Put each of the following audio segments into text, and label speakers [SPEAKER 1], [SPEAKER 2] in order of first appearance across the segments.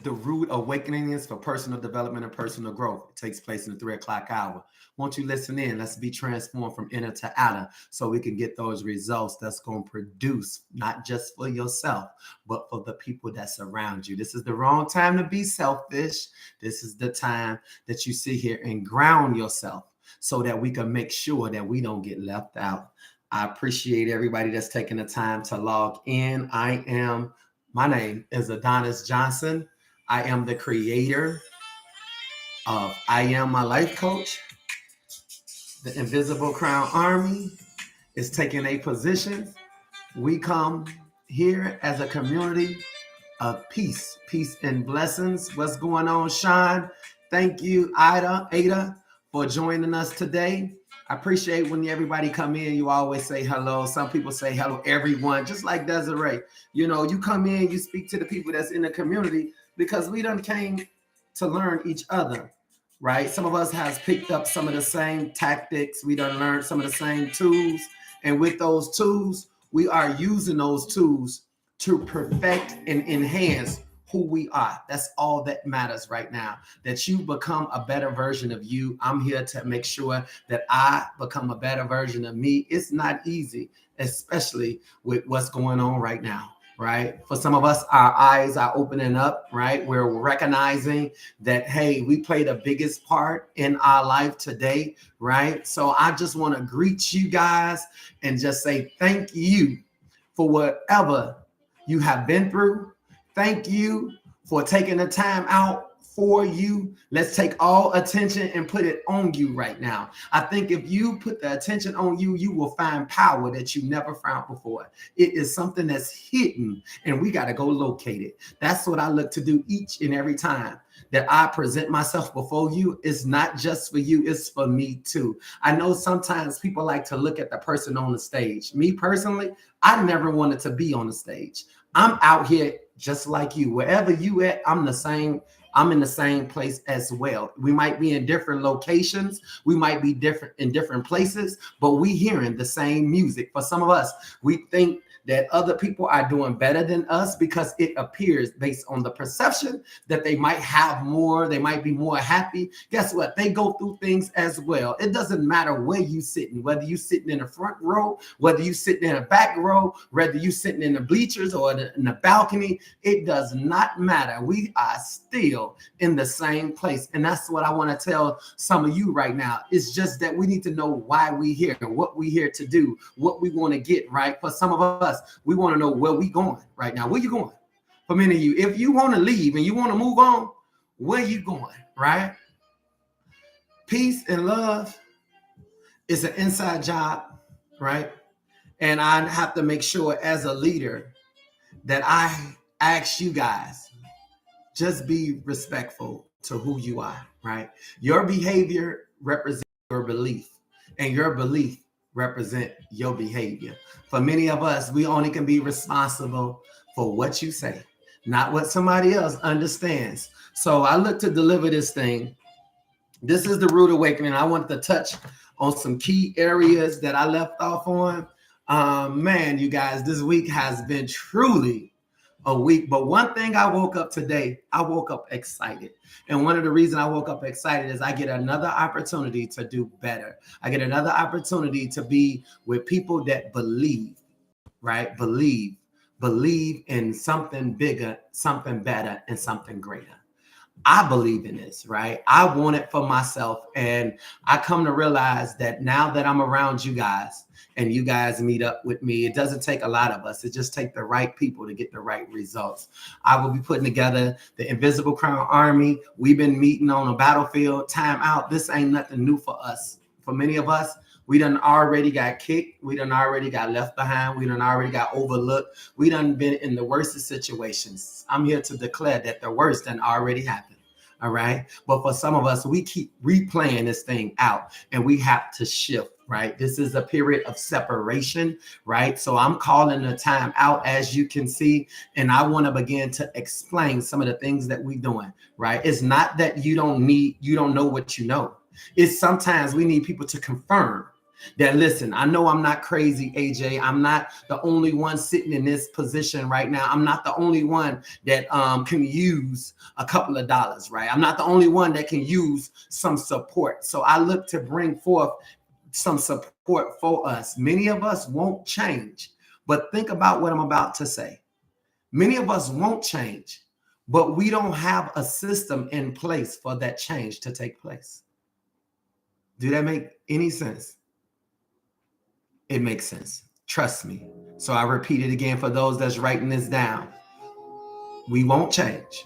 [SPEAKER 1] the Rude Awakenings for Personal Development and Personal Growth. It takes place in the 3 o'clock hour. Won't you listen in? Let's be transformed from inner to outer so we can get those results that's going to produce, not just for yourself, but for the people that surround you. This is the wrong time to be selfish. This is the time that you sit here and ground yourself so that we can make sure that we don't get left out. I appreciate everybody that's taking the time to log in. My name is Adonis Johnson. I am the creator of I Am My Life Coach. The Invisible Crown Army is taking a position. We come here as a community of peace and blessings. What's going on, Sean? Thank you, Ada, for joining us today. I appreciate when everybody come in, you always say hello. Some people say hello, everyone, just like Desiree. You know, you come in, you speak to the people that's in the community because we done came to learn each other, right? Some of us has picked up some of the same tactics. We done learned some of the same tools. And with those tools, we are using those tools to perfect and enhance who we are. That's all that matters right now, that you become a better version of you. I'm here to make sure that I become a better version of me. It's not easy, especially with what's going on right now, right? For some of us, our eyes are opening up, right? We're recognizing that, hey, we play the biggest part in our life today, right? So I just want to greet you guys and just say thank you for whatever you have been through. Thank you for taking the time out for you. Let's take all attention and put it on you right now. I think if you put the attention on you, you will find power that you never found before. It is something that's hidden and we got to go locate it. That's what I look to do each and every time that I present myself before you. It's not just for you, it's for me too. I know sometimes people like to look at the person on the stage. Me personally, I never wanted to be on the stage. I'm out here just like you. Wherever you at, I'm the same. I'm in the same place as well. We might be in different locations. We might be different in different places, but we hearing the same music. For some of us, we think that other people are doing better than us because it appears based on the perception that they might have more, they might be more happy. Guess what? They go through things as well. It doesn't matter where you sitting, whether you sitting in the front row, whether you sitting in the back row, whether you sitting in the bleachers or in the balcony, it does not matter. We are still in the same place. And that's what I want to tell some of you right now. It's just that we need to know why we here, what we here to do, what we want to get, right? For some of us, we want to know where we going right now. Where you going? For many of you, if you want to leave and you want to move on, where you going, right? Peace and love is an inside job, right? And I have to make sure as a leader that I ask you guys, just be respectful to who you are, right? Your behavior represents your belief, and your belief represent your behavior. For many of us, we only can be responsible for what you say, not what somebody else understands. So I look to deliver this thing. This is the Rude Awakening. I want to touch on some key areas that I left off on. Man, you guys, this week has been truly a week. But one thing I woke up today, I woke up excited. And one of the reasons I woke up excited is I get another opportunity to do better. I get another opportunity to be with people that believe, right? Believe in something bigger, something better, and something greater. I believe in this, right? I want it for myself. And I come to realize that now that I'm around you guys and you guys meet up with me, it doesn't take a lot of us. It just takes the right people to get the right results. I will be putting together the Invisible Crown Army. We've been meeting on a battlefield, time out. This ain't nothing new for us. For many of us, we done already got kicked. We done already got left behind. We done already got overlooked. We done been in the worst of situations. I'm here to declare that the worst done already happened. All right. But for some of us, we keep replaying this thing out and we have to shift, right? This is a period of separation, right? So I'm calling the time out, as you can see, and I want to begin to explain some of the things that we're doing, right? It's not that you don't know what you know. It's sometimes we need people to confirm That listen, I know I'm not crazy, AJ. I'm not the only one sitting in this position right now. I'm not the only one that can use a couple of dollars, right? I'm not the only one that can use some support. So I look to bring forth some support for us. Many of us won't change, but think about what I'm about to say. Many of us won't change, but we don't have a system in place for that change to take place. Do that make any sense? It makes sense. Trust me. So I repeat it again for those that's writing this down. We won't change.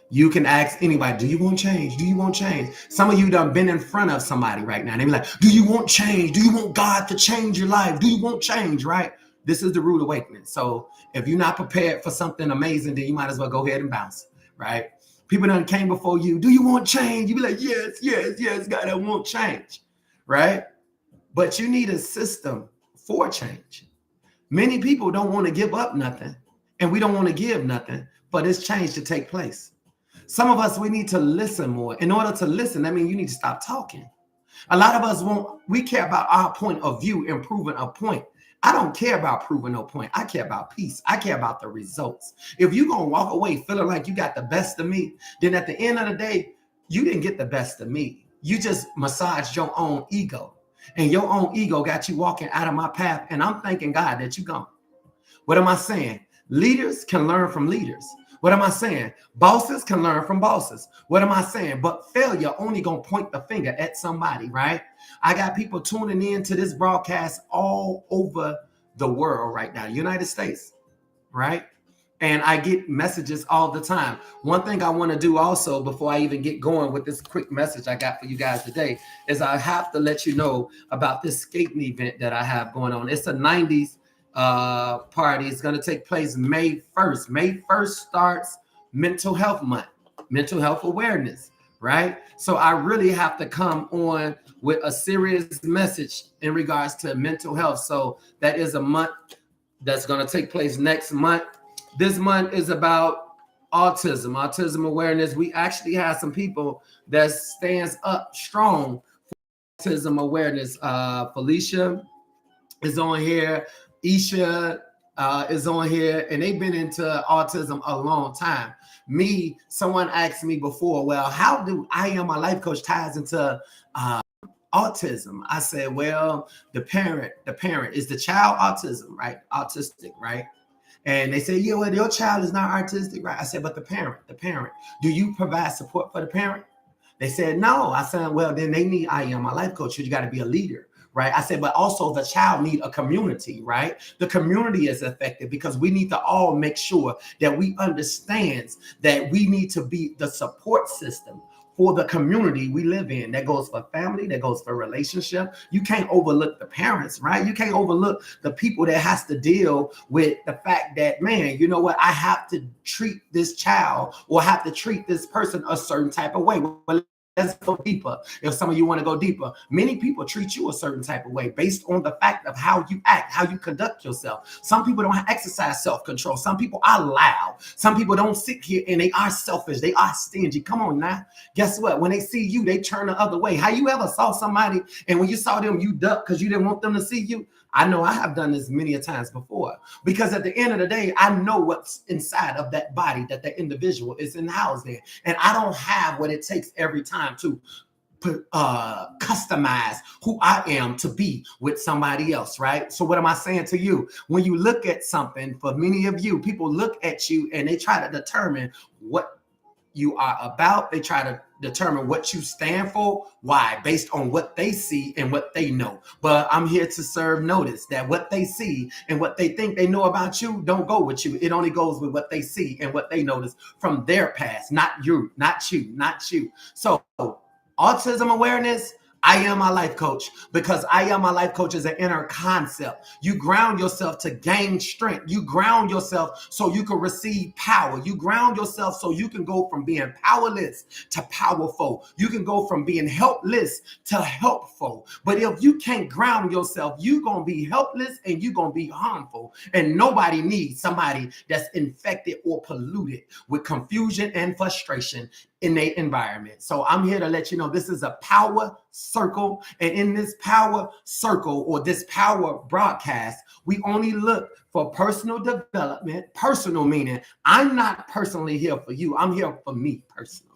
[SPEAKER 1] You can ask anybody, do you want change? Do you want change? Some of you done been in front of somebody right now. They be like, do you want change? Do you want God to change your life? Do you want change, right? This is the rude awakening. So if you're not prepared for something amazing, then you might as well go ahead and bounce, right? People done came before you. Do you want change? You be like, yes, yes, yes, God, I want change, right? But you need a system for change. Many people don't want to give up nothing, and we don't want to give nothing for this change to take place. Some of us, we need to listen more. In order to listen, that means you need to stop talking. A lot of us we care about our point of view and proving a point. I don't care about proving no point. I care about peace. I care about the results. If you're going to walk away feeling like you got the best of me, then at the end of the day, you didn't get the best of me. You just massaged your own ego. And your own ego got you walking out of my path. And I'm thanking God that you're gone. What am I saying? Leaders can learn from leaders. What am I saying? Bosses can learn from bosses. What am I saying? But failure only gonna point the finger at somebody, right? I got people tuning in to this broadcast all over the world right now, United States, right? And I get messages all the time. One thing I want to do also before I even get going with this quick message I got for you guys today is I have to let you know about this skating event that I have going on. It's a 90s party. It's going to take place May 1st. May 1st starts Mental Health Month, Mental Health Awareness, right? So I really have to come on with a serious message in regards to mental health. So that is a month that's going to take place next month. This month is about autism awareness. We actually have some people that stands up strong for autism awareness. Felicia is on here. Isha is on here, and they've been into autism a long time. Someone asked me before, well, how do I Am My Life Coach ties into autism? I said, well, the parent is the child autistic, right? And they say, yeah, well, your child is not autistic, right? I said, but the parent, do you provide support for the parent? They said, no. I said, well, then they need I Am My Life Coach. You got to be a leader, right? I said, but also the child need a community, right? The community is effective because we need to all make sure that we understand that we need to be the support system for the community we live in. That goes for family, that goes for relationship. You can't overlook the parents, right? You can't overlook the people that has to deal with the fact that, man, you know what? I have to treat this child or have to treat this person a certain type of way. Well, let's go deeper. If some of you want to go deeper, many people treat you a certain type of way based on the fact of how you act, how you conduct yourself. Some people don't exercise self-control. Some people are loud. Some people don't sit here and they are selfish. They are stingy. Come on now. Guess what? When they see you, they turn the other way. How you ever saw somebody and when you saw them, you ducked because you didn't want them to see you? I know I have done this many a times before because at the end of the day, I know what's inside of that body that the individual is housed in. And I don't have what it takes every time to customize who I am to be with somebody else, right? So what am I saying to you? When you look at something, for many of you, people look at you and they try to determine what you are about. They try to determine what you stand for. Why? Based on what they see and what they know. But I'm here to serve notice that what they see and what they think they know about you don't go with you. It only goes with what they see and what they notice from their past, not you, not you, not you. So autism awareness, I Am My Life Coach, because I Am My Life Coach is an inner concept. You ground yourself to gain strength. You ground yourself so you can receive power. You ground yourself so you can go from being powerless to powerful. You can go from being helpless to helpful. But if you can't ground yourself, you're going to be helpless and you're going to be harmful. And nobody needs somebody that's infected or polluted with confusion and frustration. innate environment. So I'm here to let you know this is a power circle. And in this power circle or this power broadcast, we only look for personal development. Personal meaning I'm not personally here for you. I'm here for me personally.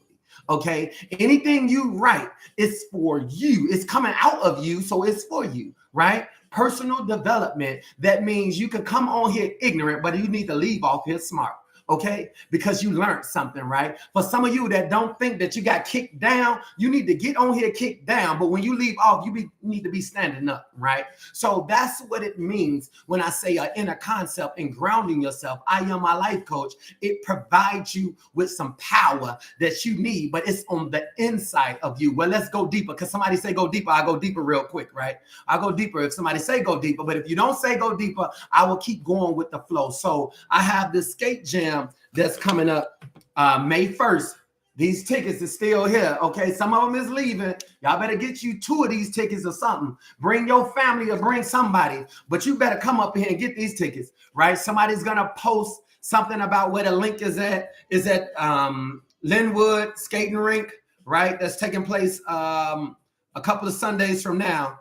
[SPEAKER 1] Okay. Anything you write is for you. It's coming out of you. So it's for you, right? Personal development. That means you can come on here ignorant, but you need to leave off here smart. Okay, because you learned something, right? For some of you that don't think that you got kicked down, you need to get on here kicked down. But when you leave off, you need to be standing up, right? So that's what it means when I say an inner concept and grounding yourself. I am my life coach. It provides you with some power that you need, but it's on the inside of you. Well, let's go deeper, because somebody say go deeper. I go deeper real quick, right? I'll go deeper if somebody say go deeper. But if you don't say go deeper, I will keep going with the flow. So I have this skate jam that's coming up May 1st. These tickets is still here. Okay, some of them is leaving. Y'all better get you 2 of these tickets or something. Bring your family or bring somebody, but you better come up here and get these tickets, right? Somebody's gonna post something about where the link is at. Is at Linwood Skating Rink, right? That's taking place a couple of Sundays from now,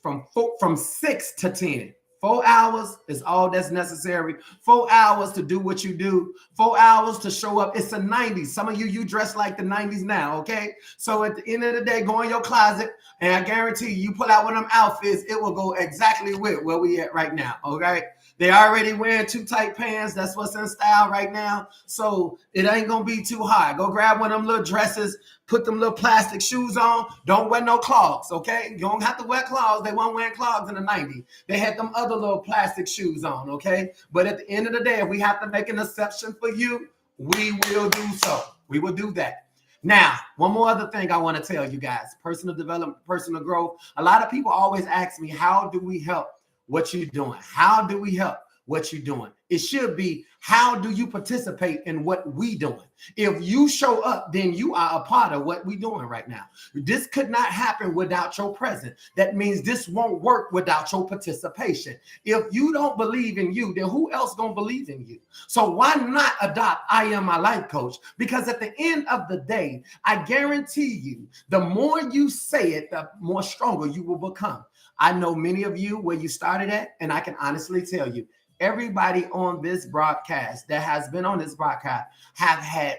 [SPEAKER 1] from 6 to 10. 4 hours is all that's necessary. 4 hours to do what you do. 4 hours to show up. It's the 90s. Some of you dress like the 90s now, okay? So at the end of the day, go in your closet, and I guarantee you pull out one of them outfits, it will go exactly with where we at right now, okay? They already wearing too tight pants. That's what's in style right now. So it ain't going to be too hard. Go grab one of them little dresses, put them little plastic shoes on. Don't wear no clogs, okay? You don't have to wear clogs. They weren't wearing clogs in the 90s. They had them other little plastic shoes on, okay? But at the end of the day, if we have to make an exception for you, we will do so. We will do that. Now, one more other thing I want to tell you guys. Personal development, personal growth. A lot of people always ask me, how do we help what you're doing? How do we help what you're doing? It should be, how do you participate in what we doing? If you show up, then you are a part of what we doing right now. This could not happen without your presence. That means this won't work without your participation. If you don't believe in you, then who else gonna believe in you? So why not adopt I Am My Life Coach? Because at the end of the day, I guarantee you, the more you say it, the more stronger you will become. I know many of you where you started at, and I can honestly tell you, everybody on this broadcast that has been on this broadcast have had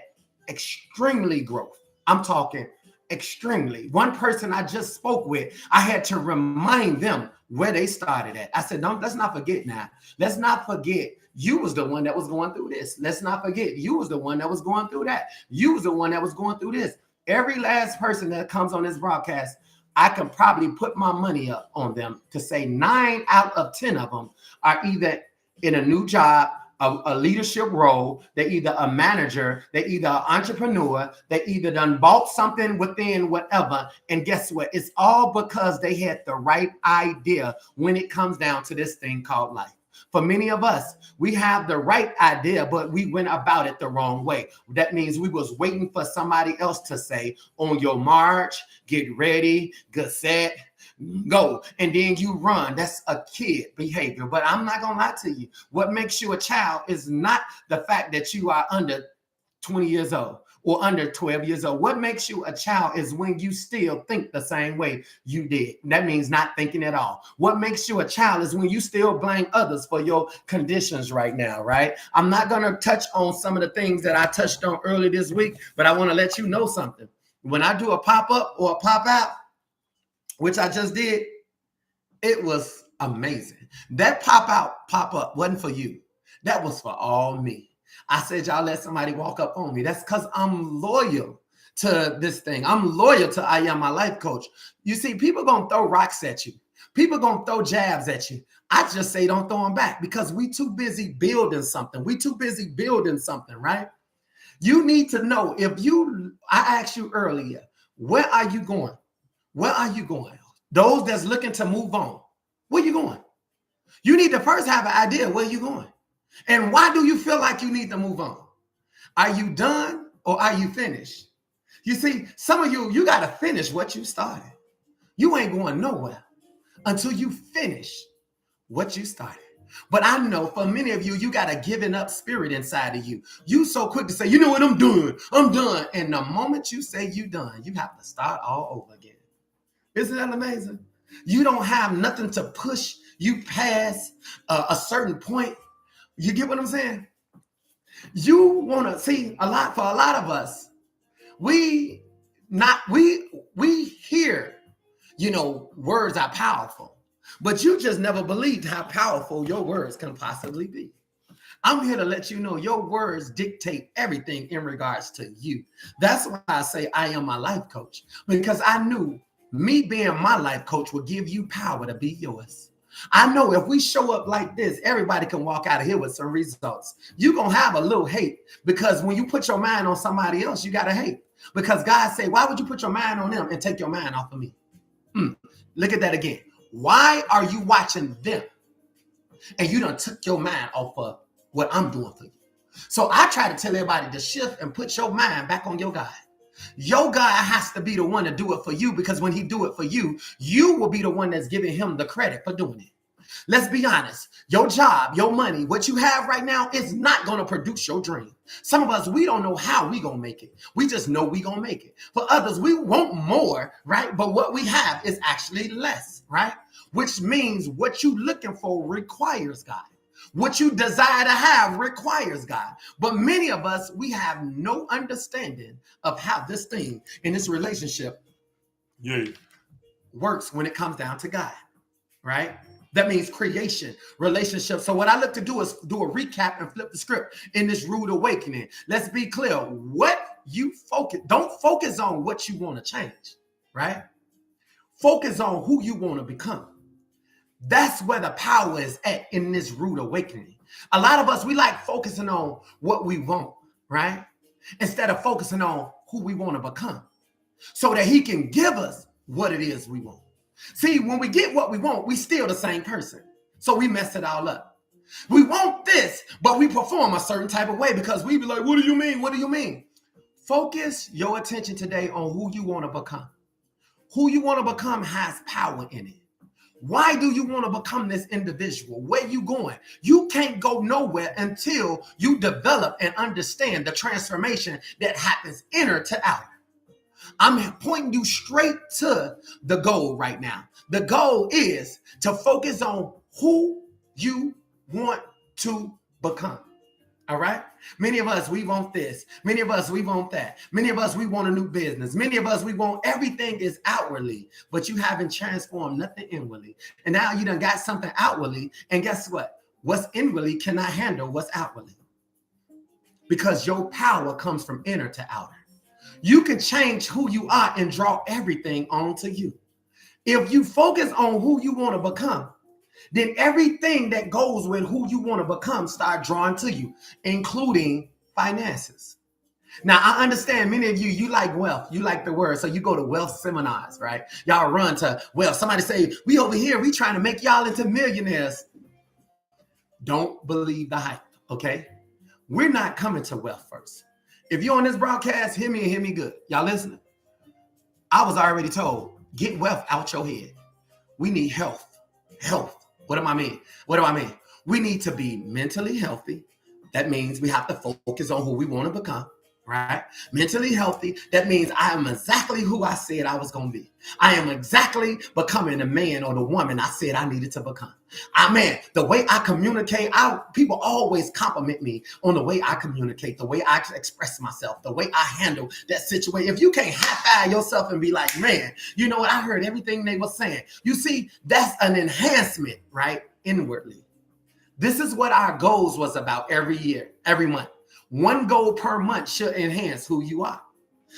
[SPEAKER 1] extremely growth. I'm talking extremely. One person I just spoke with, I had to remind them where they started at. I said, let's not forget now. Let's not forget you was the one that was going through this. Let's not forget you was the one that was going through that. You was the one that was going through this. Every last person that comes on this broadcast, I can probably put my money up on them to say 9 out of 10 of them are either in a new job, a leadership role, they're either a manager, they're either an entrepreneur, they either done bought something within whatever. And guess what? It's all because they had the right idea when it comes down to this thing called life. For many of us, we have the right idea, but we went about it the wrong way. That means we was waiting for somebody else to say, on your march, get ready, get set, go. And then you run. That's a kid behavior. But I'm not going to lie to you. What makes you a child is not the fact that you are under 20 years old or under 12 years old. What makes you a child is when you still think the same way you did. That means not thinking at all. What makes you a child is when you still blame others for your conditions right now, right? I'm not going to touch on some of the things that I touched on earlier this week, but I want to let you know something. When I do a pop-up or a pop-out, which I just did, it was amazing. That pop-up wasn't for you. That was for all me. I said, y'all let somebody walk up on me. That's because I'm loyal to this thing. I'm loyal to I Am My Life Coach. You see, people going to throw rocks at you. People going to throw jabs at you. I just say don't throw them back because we too busy building something. We too busy building something, right? You need to know I asked you earlier, where are you going? Where are you going? Those that's looking to move on, where you going? You need to first have an idea where you going. And why do you feel like you need to move on? Are you done or are you finished? You see, some of you got to finish what you started. You ain't going nowhere until you finish what you started. But I know for many of you, you got a giving up spirit inside of you. You so quick to say, you know what, I'm done. I'm done. And the moment you say you done, you have to start all over again. Isn't that amazing? You don't have nothing to push you past a certain point. You get what I'm saying? You want to see for a lot of us, we hear, words are powerful, but you just never believed how powerful your words can possibly be. I'm here to let you know your words dictate everything in regards to you. That's why I say I am my life coach, because I knew me being my life coach would give you power to be yours. I know if we show up like this, everybody can walk out of here with some results. You're going to have a little hate, because when you put your mind on somebody else, you got to hate. Because God said, why would you put your mind on them and take your mind off of me? Look at that again. Why are you watching them and you done took your mind off of what I'm doing for you? So I try to tell everybody to shift and put your mind back on your God. Your God has to be the one to do it for you, because when he do it for you, you will be the one that's giving him the credit for doing it. Let's be honest. Your job, your money, what you have right now is not going to produce your dream. Some of us, we don't know how we going to make it. We just know we going to make it. For others, we want more, right? But what we have is actually less, right? Which means what you looking for requires God. What you desire to have requires God. But many of us, we have no understanding of how this thing in this relationship works when it comes down to God, right? That means creation, relationship. So what I look to do is do a recap and flip the script in this rude awakening. Let's be clear. Don't focus on what you want to change, right? Focus on who you want to become. That's where the power is at in this rude awakening. A lot of us, we like focusing on what we want, right? Instead of focusing on who we want to become, so that he can give us what it is we want. See, when we get what we want, we still the same person. So we mess it all up. We want this, but we perform a certain type of way because we be like, what do you mean? What do you mean? Focus your attention today on who you want to become. Who you want to become has power in it. Why do you want to become this individual? Where you going? You can't go nowhere until you develop and understand the transformation that happens inner to outer. I'm pointing you straight to the goal right now. The goal is to focus on who you want to become. All right. Many of us, we want this. Many of us, we want that. Many of us, we want a new business. Many of us, we want everything is outwardly, but you haven't transformed nothing inwardly. And now you done got something outwardly. And guess what? What's inwardly cannot handle what's outwardly, because your power comes from inner to outer. You can change who you are and draw everything onto you. If you focus on who you want to become, then everything that goes with who you want to become start drawing to you, including finances. Now, I understand many of you, you like wealth. You like the word. So you go to wealth seminars, right? Y'all run to wealth. Somebody say, we over here, we trying to make y'all into millionaires. Don't believe the hype, okay? We're not coming to wealth first. If you're on this broadcast, hear me and hear me good. Y'all listening? I was already told, get wealth out your head. We need health. Health. What do I mean? We need to be mentally healthy. That means we have to focus on who we want to become, right? Mentally healthy. That means I am exactly who I said I was going to be. I am exactly becoming the man or the woman I said I needed to become. The way I communicate, people always compliment me on the way I communicate, the way I express myself, the way I handle that situation. If you can't high-five yourself and be like, man, you know what? I heard everything they were saying. You see, that's an enhancement, right? Inwardly. This is what our goals was about every year, every month. One goal per month should enhance who you are.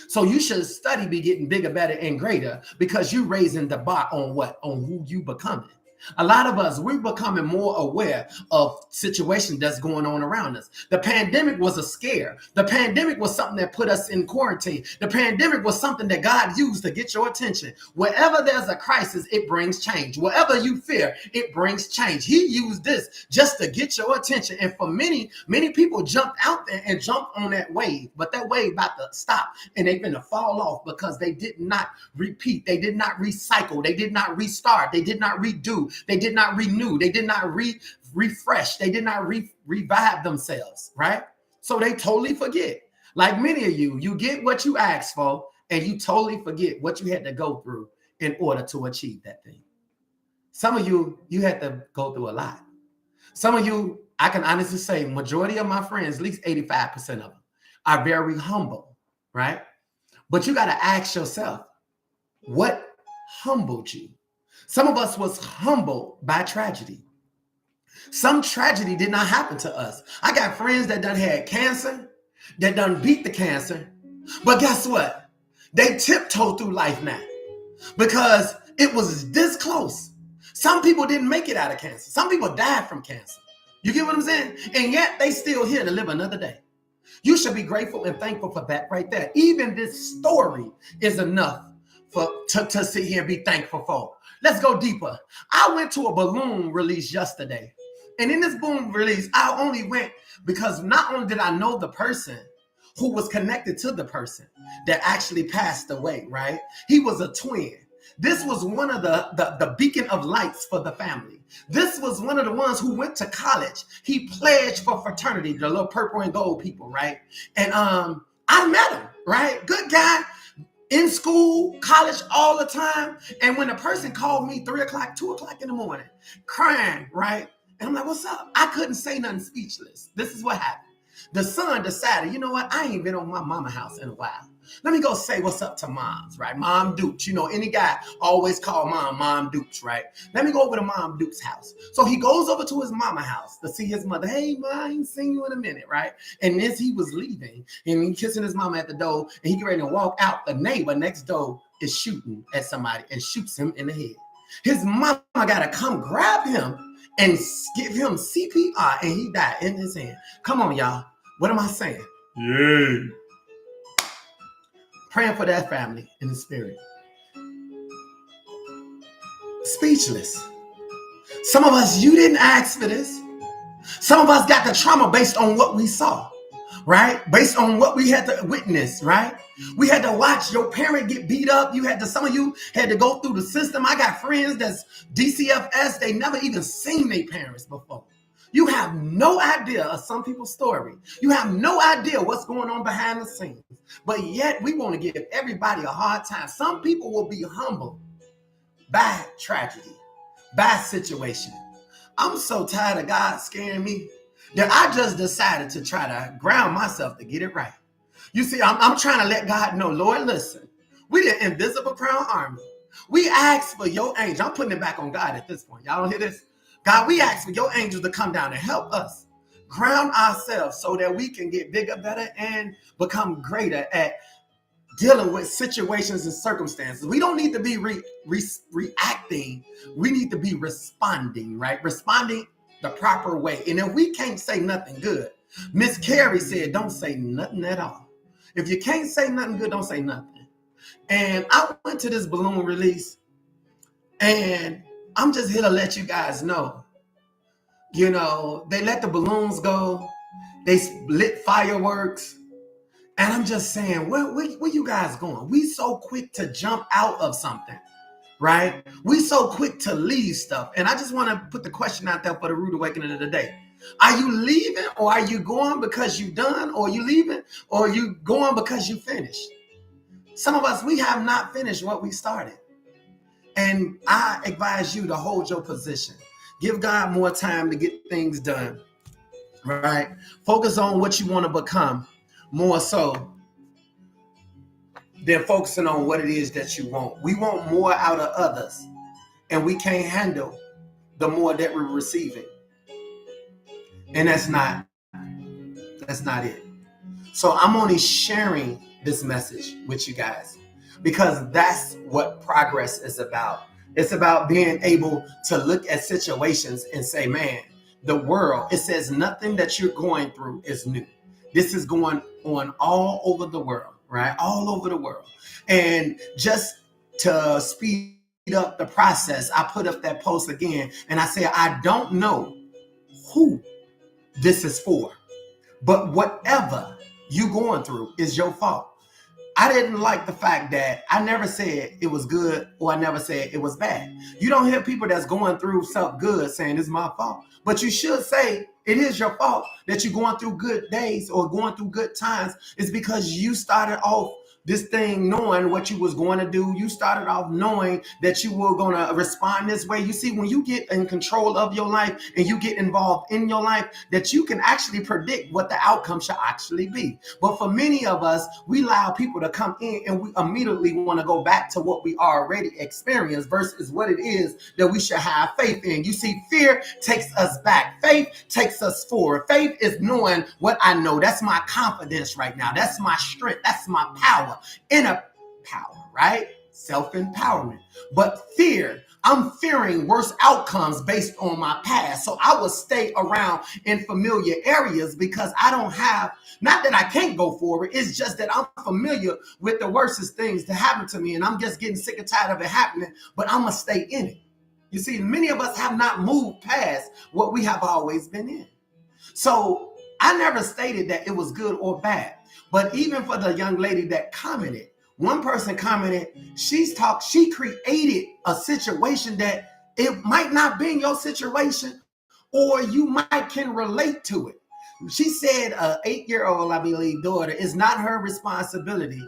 [SPEAKER 1] So you should be getting bigger, better, and greater, because you're raising the bar on what? On who you becoming. A lot of us, we're becoming more aware of situations that's going on around us. The pandemic was a scare. The pandemic was something that put us in quarantine. The pandemic was something that God used to get your attention. Wherever there's a crisis, it brings change. Wherever you fear, it brings change. He used this just to get your attention. And for many, many people jumped out there and jumped on that wave, but that wave about to stop and they're going to fall off because they did not repeat. They did not recycle. They did not restart. They did not redo. They did not renew. They did not refresh. They did not revive themselves, right? So they totally forget. Like many of you, you get what you asked for and you totally forget what you had to go through in order to achieve that thing. Some of you, you had to go through a lot. Some of you, I can honestly say, majority of my friends, at least 85% of them, are very humble, right? But you got to ask yourself, what humbled you? Some of us was humbled by tragedy. Some tragedy did not happen to us. I got friends that done had cancer, that done beat the cancer. But guess what? They tiptoe through life now because it was this close. Some people didn't make it out of cancer. Some people died from cancer. You get what I'm saying? And yet they still here to live another day. You should be grateful and thankful for that right there. Even this story is enough to sit here and be thankful for. Let's go deeper. I went to a balloon release yesterday. And in this balloon release, I only went because not only did I know the person who was connected to the person that actually passed away, right? He was a twin. This was one of the beacon of lights for the family. This was one of the ones who went to college. He pledged for fraternity, the little purple and gold people, right? And I met him, right? Good guy, in school, college all the time. And when a person called me 3 o'clock, 2 o'clock in the morning, crying, right? And I'm like, what's up? I couldn't say nothing, speechless. This is what happened. The son decided, you know what? I ain't been on my mama house in a while. Let me go say what's up to moms, right? Mom Dukes. You know, any guy always call Mom Dukes, right? Let me go over to Mom Dukes' house. So he goes over to his mama house to see his mother. Hey, Ma, I ain't seen you in a minute, right? And as he was leaving, and he kissing his mama at the door, and he get ready to walk out, the neighbor next door is shooting at somebody and shoots him in the head. His mama got to come grab him and give him CPR, and he died in his hand. Come on, y'all. What am I saying? Yay. Praying for that family in the spirit. Speechless. Some of us, you didn't ask for this. Some of us got the trauma based on what we saw, right? Based on what we had to witness, right? We had to watch your parent get beat up. Some of you had to go through the system. I got friends that's DCFS. They never even seen their parents before. You have no idea of some people's story. You have no idea what's going on behind the scenes. But yet we want to give everybody a hard time. Some people will be humbled by tragedy, by situation. I'm so tired of God scaring me that I just decided to try to ground myself to get it right. You see, I'm trying to let God know, Lord, listen, we the invisible crown army. We asked for your angel. I'm putting it back on God at this point. Y'all don't hear this? God, we ask for your angels to come down and help us ground ourselves so that we can get bigger, better, and become greater at dealing with situations and circumstances. We don't need to be reacting. We need to be responding, right? Responding the proper way. And if we can't say nothing good, Miss Carrie said, don't say nothing at all. If you can't say nothing good, don't say nothing. And I went to this balloon release, and I'm just here to let you guys know, you know, they let the balloons go. They lit fireworks. And I'm just saying, where you guys going? We so quick to jump out of something, right? We so quick to leave stuff. And I just want to put the question out there for the rude awakening of the day. Are you leaving, or are you going because you done? Or are you leaving, or are you going because you finished? Some of us, we have not finished what we started. And I advise you to hold your position. Give God more time to get things done, right? Focus on what you want to become more so than focusing on what it is that you want. We want more out of others, and we can't handle the more that we're receiving. And that's not it. So I'm only sharing this message with you guys because that's what progress is about. It's about being able to look at situations and say, man, the world, it says nothing that you're going through is new. This is going on all over the world, right? All over the world. And just to speed up the process, I put up that post again and I said, I don't know who this is for, but whatever you going through is your fault. I didn't like the fact that I never said it was good or I never said it was bad. You don't hear people that's going through something good saying it's my fault. But you should say it is your fault that you're going through good days or going through good times. It's because you started off this thing knowing what you was going to do. You started off knowing that you were going to respond this way. You see, when you get in control of your life and you get involved in your life, that you can actually predict what the outcome should actually be. But for many of us, we allow people to come in and we immediately want to go back to what we already experienced versus what it is that we should have faith in. You see, fear takes us back. Faith takes us forward. Faith is knowing what I know. That's my confidence right now. That's my strength. That's my power. Inner power, right? Self-empowerment. But fear, I'm fearing worse outcomes based on my past. So I will stay around in familiar areas because I don't have, not that I can't go forward, it's just that I'm familiar with the worstest things to happen to me. And I'm just getting sick and tired of it happening, but I'm going to stay in it. You see, many of us have not moved past what we have always been in. So I never stated that it was good or bad. But even for the young lady that commented, one person commented, she created a situation that it might not be in your situation, or you might can relate to it. She said an 8-year-old, I believe, daughter, is not her responsibility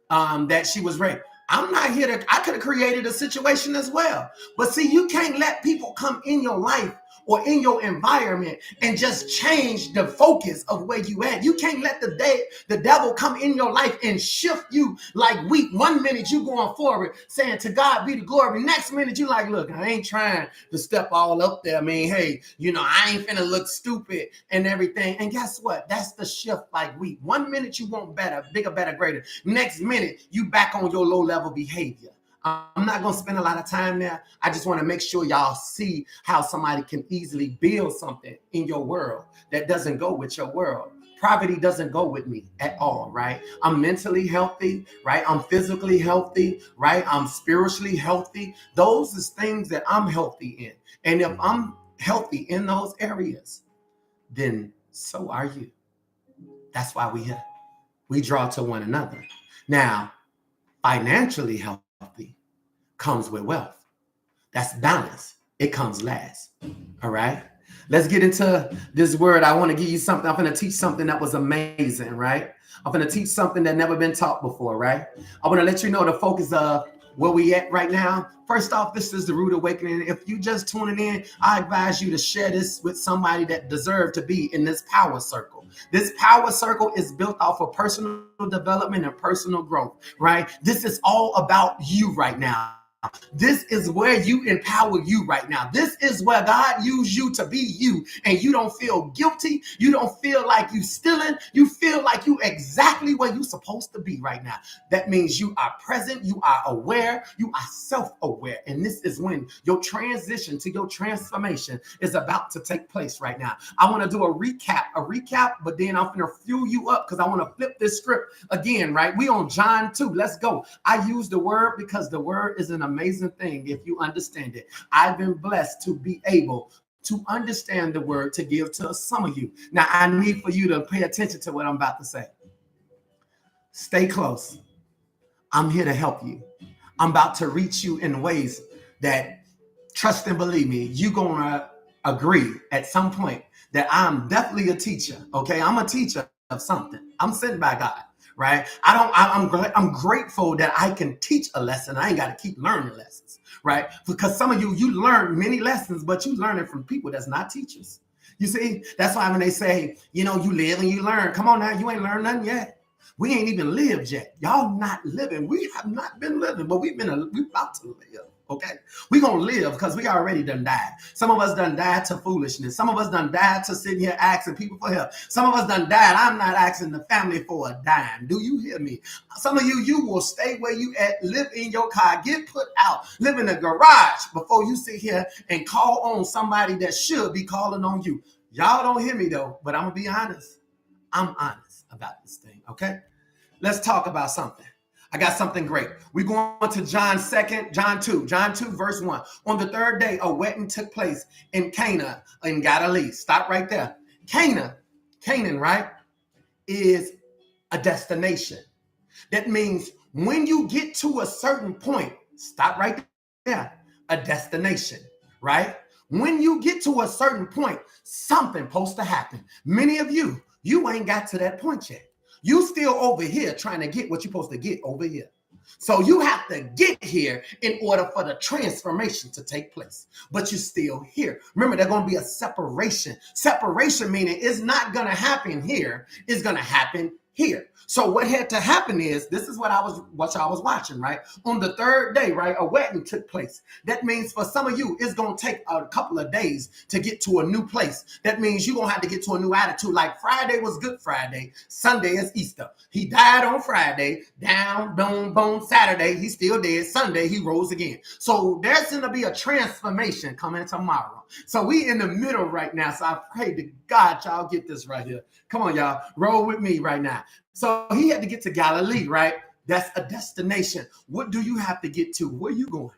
[SPEAKER 1] that she was raped. I'm not here to, I could have created a situation as well. But see, you can't let people come in your life or in your environment and just change the focus of where you at. You can't let the devil come in your life and shift you like wheat. 1 minute you going forward saying to God be the glory. Next minute you like, look, I ain't trying to step all up there. I mean, hey, I ain't finna look stupid and everything. And guess what? That's the shift like wheat. 1 minute you want better, bigger, better, greater. Next minute you back on your low level behavior. I'm not going to spend a lot of time there. I just want to make sure y'all see how somebody can easily build something in your world that doesn't go with your world. Poverty doesn't go with me at all, right? I'm mentally healthy, right? I'm physically healthy, right? I'm spiritually healthy. Those is things that I'm healthy in. And if I'm healthy in those areas, then so are you. That's why we draw to one another. Now, financially healthy comes with wealth. That's balance. It comes last. All right. Let's get into this word. I want to give you something. I'm going to teach something that was amazing, right? I'm going to teach something that never been taught before, right? I want to let you know the focus of where we at right now. First off, this is the Rude Awakening. If you just tuning in, I advise you to share this with somebody that deserves to be in this power circle. This power circle is built off of personal development and personal growth, right? This is all about you right now. This is where you empower you right now. This is where God used you to be you, and you don't feel guilty. You don't feel like you stealing. You feel like you exactly where you're supposed to be right now. That means you are present, you are aware, you are self-aware. And this is when your transition to your transformation is about to take place right now. I want to do a recap, but then I'm going to fuel you up because I want to flip this script again, right? We on John 2. Let's go. I use the word because the word is an amazing thing if you understand it. I've been blessed to be able to understand the word to give to some of you. Now, I need for you to pay attention to what I'm about to say. Stay close. I'm here to help you. I'm about to reach you in ways that, trust and believe me, you're going to agree at some point that I'm definitely a teacher. Okay, I'm a teacher of something. I'm sent by God. Right? I'm grateful that I can teach a lesson. I ain't got to keep learning lessons, right? Because some of you learn many lessons, but you learn it from people that's not teachers. You see, that's why when they say, you live and you learn. Come on now, you ain't learned nothing yet. We ain't even lived yet. Y'all not living. We have not been living, but we about to live. Okay, we gonna live because we already done died. Some of us done died to foolishness. Some of us done died to sitting here asking people for help. Some of us done died. I'm not asking the family for a dime. Do you hear me? Some of you will stay where you at, live in your car, get put out, live in a garage before you sit here and call on somebody that should be calling on you. Y'all don't hear me though, but I'm gonna be honest. I'm honest about this thing. Okay, let's talk about something. I got something great. We're going to John 2, verse 1. On the third day, a wedding took place in Cana in Galilee. Stop right there. Canaan, right, is a destination. That means when you get to a certain point, stop right there, a destination, right? When you get to a certain point, something supposed to happen. Many of you ain't got to that point yet. You still over here trying to get what you're supposed to get over here. So you have to get here in order for the transformation to take place. But you're still here. Remember, there's going to be a separation. Separation meaning it's not going to happen here. It's going to happen here. So what had to happen is, this is what I was watching, right? On the third day, right, a wedding took place. That means for some of you, it's going to take a couple of days to get to a new place. That means you're going to have to get to a new attitude. Like Friday was Good Friday. Sunday is Easter. He died on Friday. Down, boom, boom. Saturday, he's still dead. Sunday, he rose again. So there's going to be a transformation coming tomorrow. So we in the middle right now. So I pray to God y'all get this right here. Come on, y'all. Roll with me right now. So he had to get to Galilee, right? That's a destination. What do you have to get to? Where are you going?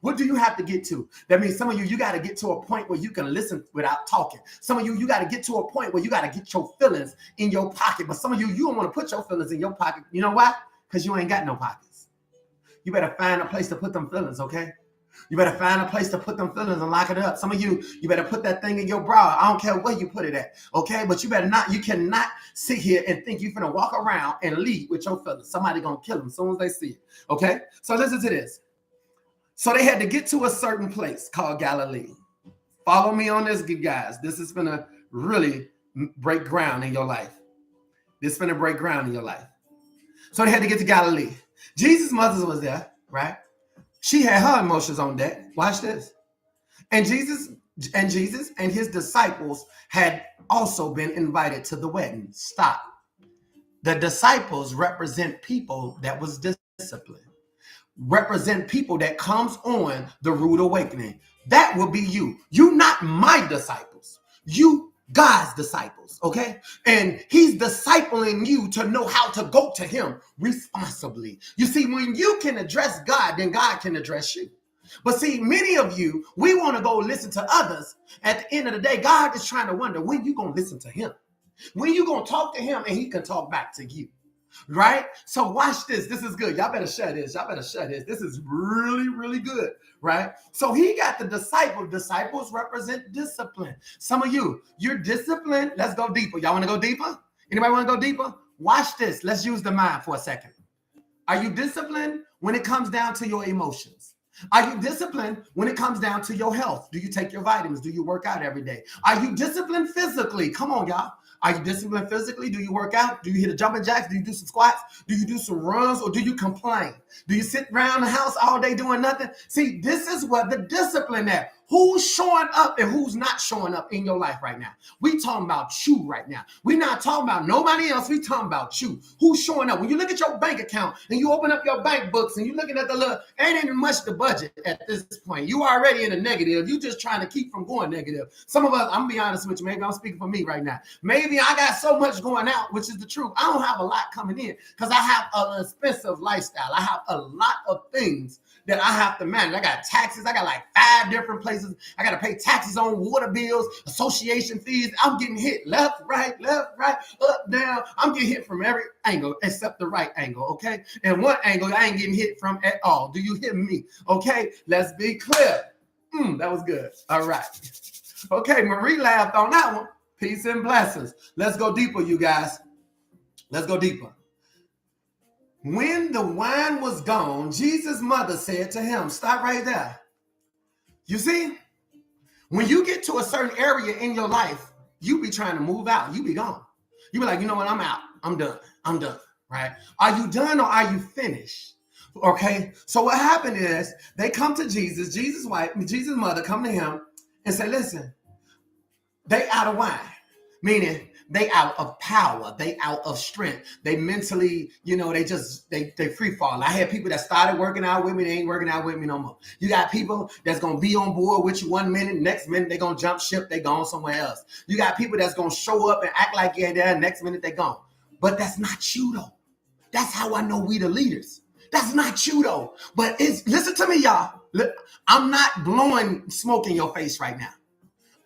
[SPEAKER 1] What do you have to get to? That means some of you got to get to a point where you can listen without talking. Some of you got to get to a point where you got to get your feelings in your pocket. But some of you don't want to put your feelings in your pocket. You know why? Because you ain't got no pockets. You better find a place to put them feelings, okay? You better find a place to put them feelings and lock it up. Some of you better put that thing in your bra. I don't care where you put it at, okay? But you cannot sit here and think you're gonna walk around and leave with your feelings. Somebody gonna kill them as soon as they see it, okay? So listen to this. So they had to get to a certain place called Galilee. Follow me on this, guys. This is gonna really break ground in your life. This is gonna break ground in your life. So they had to get to Galilee. Jesus' mother was there, right? She had her emotions on deck. Watch this. And Jesus and his disciples had also been invited to the wedding. Stop. The disciples represent people that was disciplined. Represent people that comes on the rude awakening. That will be you. You not my disciples. You God's disciples, okay? And he's discipling you to know how to go to him responsibly. You see, when you can address God, then God can address you. But see, many of you, we want to go listen to others. At the end of the day, God is trying to wonder when you going to listen to him. When you going to talk to him and he can talk back to you. Right? So watch this. This is good. Y'all better share this. Y'all better share this. This is really, really good. Right? So he got the disciples. Disciples represent discipline. Some of you, you're disciplined. Let's go deeper. Y'all want to go deeper? Anybody want to go deeper? Watch this. Let's use the mind for a second. Are you disciplined when it comes down to your emotions? Are you disciplined when it comes down to your health? Do you take your vitamins? Do you work out every day? Are you disciplined physically? Come on, y'all. Are you disciplined physically? Do you work out? Do you hit the jumping jacks? Do you do some squats? Do you do some runs, or do you complain? Do you sit around the house all day doing nothing? See, this is what the discipline at. Who's showing up and who's not showing up in your life right now? We talking about you right now. We're not talking about nobody else. We talking about you. Who's showing up? When you look at your bank account and you open up your bank books and you're looking at the little, ain't even much the budget at this point. You already in a negative. You just trying to keep from going negative. Some of us, I'm gonna be honest with you, maybe I'm speaking for me right now. Maybe I got so much going out, which is the truth. I don't have a lot coming in because I have an expensive lifestyle. I have a lot of things that I have to manage. I got taxes. I got like 5 different places. I got to pay taxes on water bills, association fees. I'm getting hit left, right, up, down. I'm getting hit from every angle except the right angle, okay? And one angle I ain't getting hit from at all. Do you hear me? Okay, let's be clear. That was good. All right. Okay, Marie laughed on that one. Peace and blessings. Let's go deeper, you guys. Let's go deeper. When the wine was gone, Jesus' mother said to him, stop right there. You see, when you get to a certain area in your life, you be trying to move out. You be gone. You be like, you know what? I'm out. I'm done. Right? Are you done or are you finished? Okay. So what happened is they come to Jesus, Jesus' mother come to him and say, listen, they out of wine, meaning they out of power, they out of strength. They mentally, they free fall. I had people that started working out with me, they ain't working out with me no more. You got people that's gonna be on board with you 1 minute, next minute they gonna jump ship, they gone somewhere else. You got people that's gonna show up and act like you're there, next minute they gone. But that's not you though. That's how I know we the leaders. That's not you though. But listen to me, y'all. Look, I'm not blowing smoke in your face right now.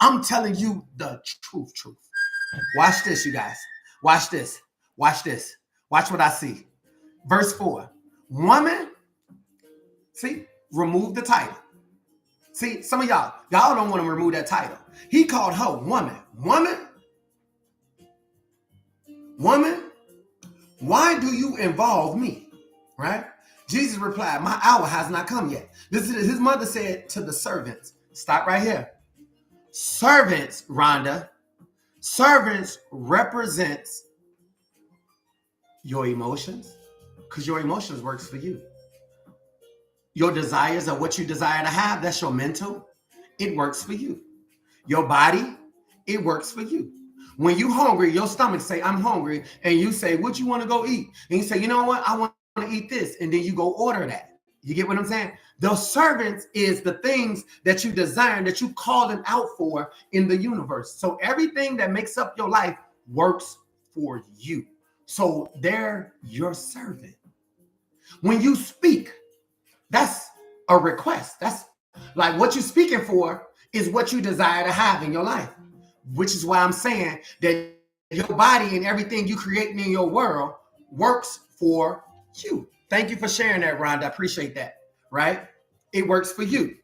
[SPEAKER 1] I'm telling you the truth. Watch this, you guys. Watch this. Watch what I see. Verse 4. Woman, see, remove the title. See, some of y'all don't want to remove that title. He called her woman. Woman, why do you involve me? Right? Jesus replied, my hour has not come yet. This is his mother said to the servants. Stop right here. Servants, Rhonda, servants represents your emotions, because your emotions works for you. Your desires are what you desire to have. That's your mental. It works for you. Your body, it works for you. When you hungry, your stomach say, I'm hungry. And you say, what you want to go eat? And you say, you know what? I want to eat this. And then you go order that. You get what I'm saying? Those servants is the things that you desire, that you call them out for in the universe. So everything that makes up your life works for you. So they're your servant. When you speak, that's a request. That's like what you're speaking for is what you desire to have in your life, which is why I'm saying that your body and everything you creating in your world works for you. Thank you for sharing that, Rhonda. I appreciate that, right? It works for you.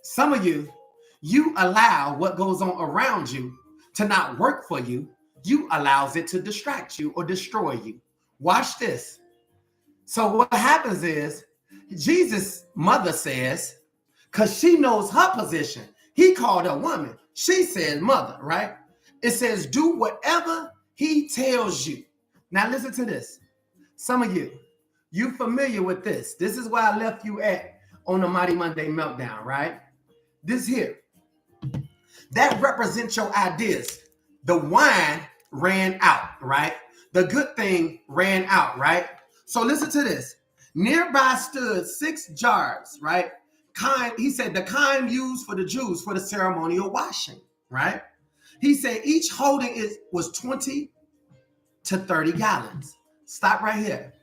[SPEAKER 1] Some of you allow what goes on around you to not work for you. You allows it to distract you or destroy you. Watch this. So what happens is Jesus' mother says, because she knows her position. He called her woman. She said mother, right? It says, do whatever he tells you. Now listen to this. Some of you familiar with this. This is where I left you at on the Mighty Monday Meltdown, right? This here. That represents your ideas. The wine ran out, right? The good thing ran out, right? So listen to this. Nearby stood 6 jars, right? He said the kind used for the Jews for the ceremonial washing, right? He said each holding was 20 to 30 gallons. Stop right here.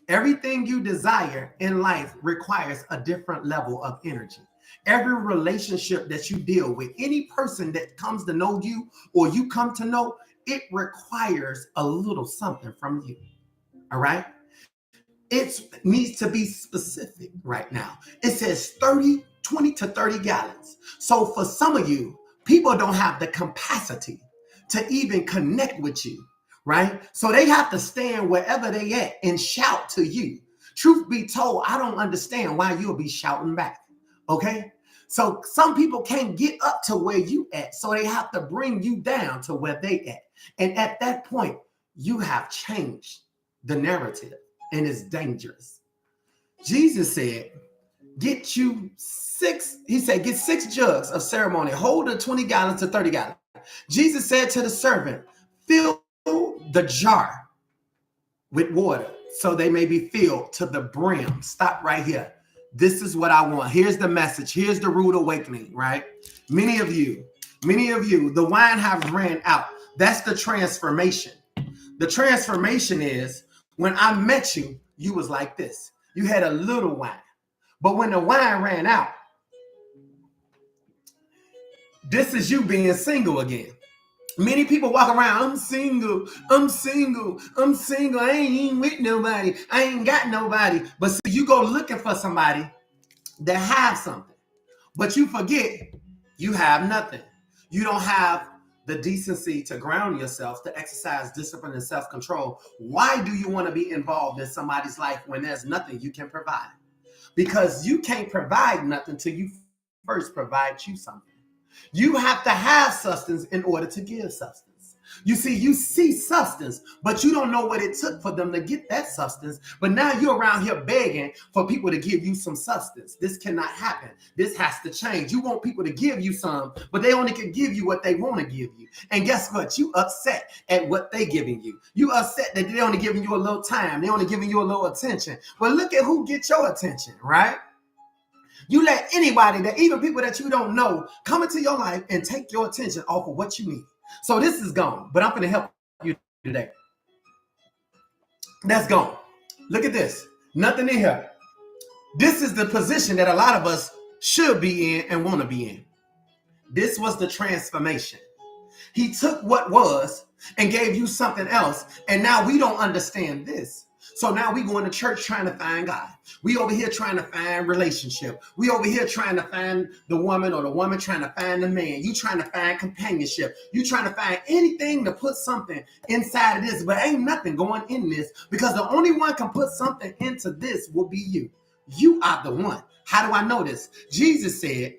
[SPEAKER 1] Everything you desire in life requires a different level of energy. Every relationship that you deal with, any person that comes to know you or you come to know, it requires a little something from you. All right? It needs to be specific right now. It says 20 to 30 gallons. So for some of you, people don't have the capacity to even connect with you, right? So they have to stand wherever they at and shout to you. Truth be told, I don't understand why you'll be shouting back, okay? So some people can't get up to where you at, so they have to bring you down to where they at. And at that point, you have changed the narrative. And it's dangerous. Jesus said, get you 6, he said, get 6 jugs of ceremony, hold the 20 gallons to 30 gallons. Jesus said to the servant, fill the jar with water so they may be filled to the brim. Stop right here. This is what I want. Here's the message. Here's the rude awakening, right? Many of you, the wine has ran out. That's the transformation. The transformation is, when I met you, you was like this. You had a little wine. But when the wine ran out, this is you being single again. Many people walk around, I'm single, I ain't with nobody, I ain't got nobody. But see, you go looking for somebody that has something, but you forget you have nothing. You don't have the decency to ground yourself, to exercise discipline and self-control. Why do you want to be involved in somebody's life when there's nothing you can provide? Because you can't provide nothing till you first provide you something. You have to have substance in order to give substance. You see substance, but you don't know what it took for them to get that substance. But now you're around here begging for people to give you some substance. This cannot happen. This has to change. You want people to give you some, but they only can give you what they want to give you. And guess what? You upset at what they giving you. You upset that they only giving you a little time. They only giving you a little attention. But look at who gets your attention, right? You let anybody, that even people that you don't know, come into your life and take your attention off of what you need. So this is gone, but I'm going to help you today. That's gone. Look at this. Nothing in here. This is the position that a lot of us should be in and want to be in. This was the transformation. He took what was and gave you something else. And now we don't understand this. So now we going to church trying to find God. We over here trying to find relationship. We over here trying to find the woman, or the woman trying to find the man. You trying to find companionship. You trying to find anything to put something inside of this, but ain't nothing going in this, because the only one can put something into this will be you. You are the one. How do I know this? Jesus said,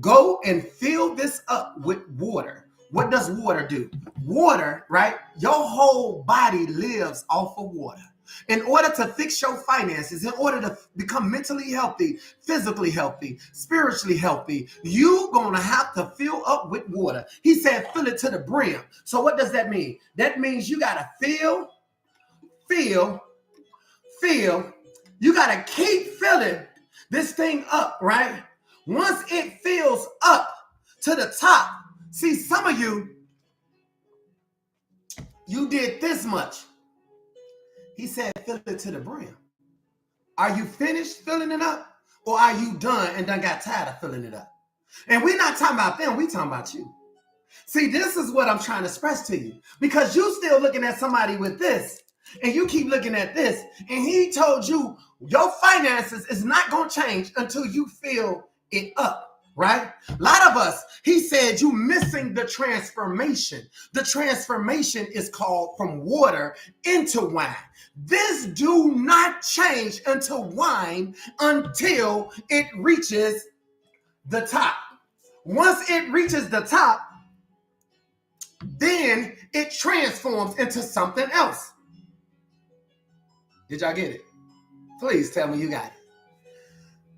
[SPEAKER 1] go and fill this up with water. What does water do? Water, right? Your whole body lives off of water. In order to fix your finances, in order to become mentally healthy, physically healthy, spiritually healthy, you're going to have to fill up with water. He said, fill it to the brim. So what does that mean? That means you got to fill. You got to keep filling this thing up, right? Once it fills up to the top, see, some of you did this much. He said, fill it to the brim. Are you finished filling it up? Or are you done and done got tired of filling it up? And we're not talking about them, we're talking about you. See, this is what I'm trying to express to you. Because you still looking at somebody with this, and you keep looking at this, and he told you your finances is not going to change until you fill it up. Right? A lot of us, he said, you missing the transformation. The transformation is called from water into wine. This do not change into wine until it reaches the top. Once it reaches the top, then it transforms into something else. Did y'all get it? Please tell me you got it.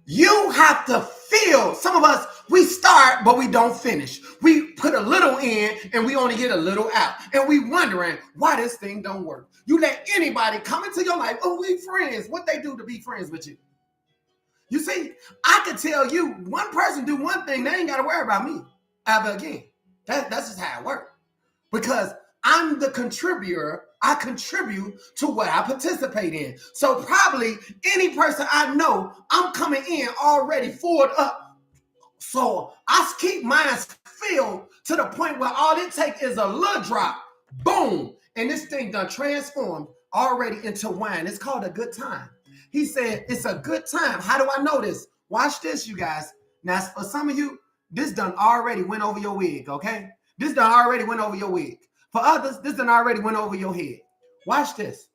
[SPEAKER 1] You have to feel. Some of us, we start, but we don't finish. We put a little in and we only get a little out. And we wondering why this thing don't work. You let anybody come into your life. Oh, we friends. What they do to be friends with you? You see, I could tell you one person do one thing. They ain't got to worry about me ever again. That's just how it works. Because I'm the contributor. I contribute to what I participate in. So probably any person I know, I'm coming in already filled up. So I keep mine filled to the point where all it takes is a little drop. Boom. And this thing done transformed already into wine. It's called a good time. He said, it's a good time. How do I know this? Watch this, you guys. Now, for some of you, this done already went over your wig, okay? This done already went over your wig. For others, this done already went over your head. Watch this.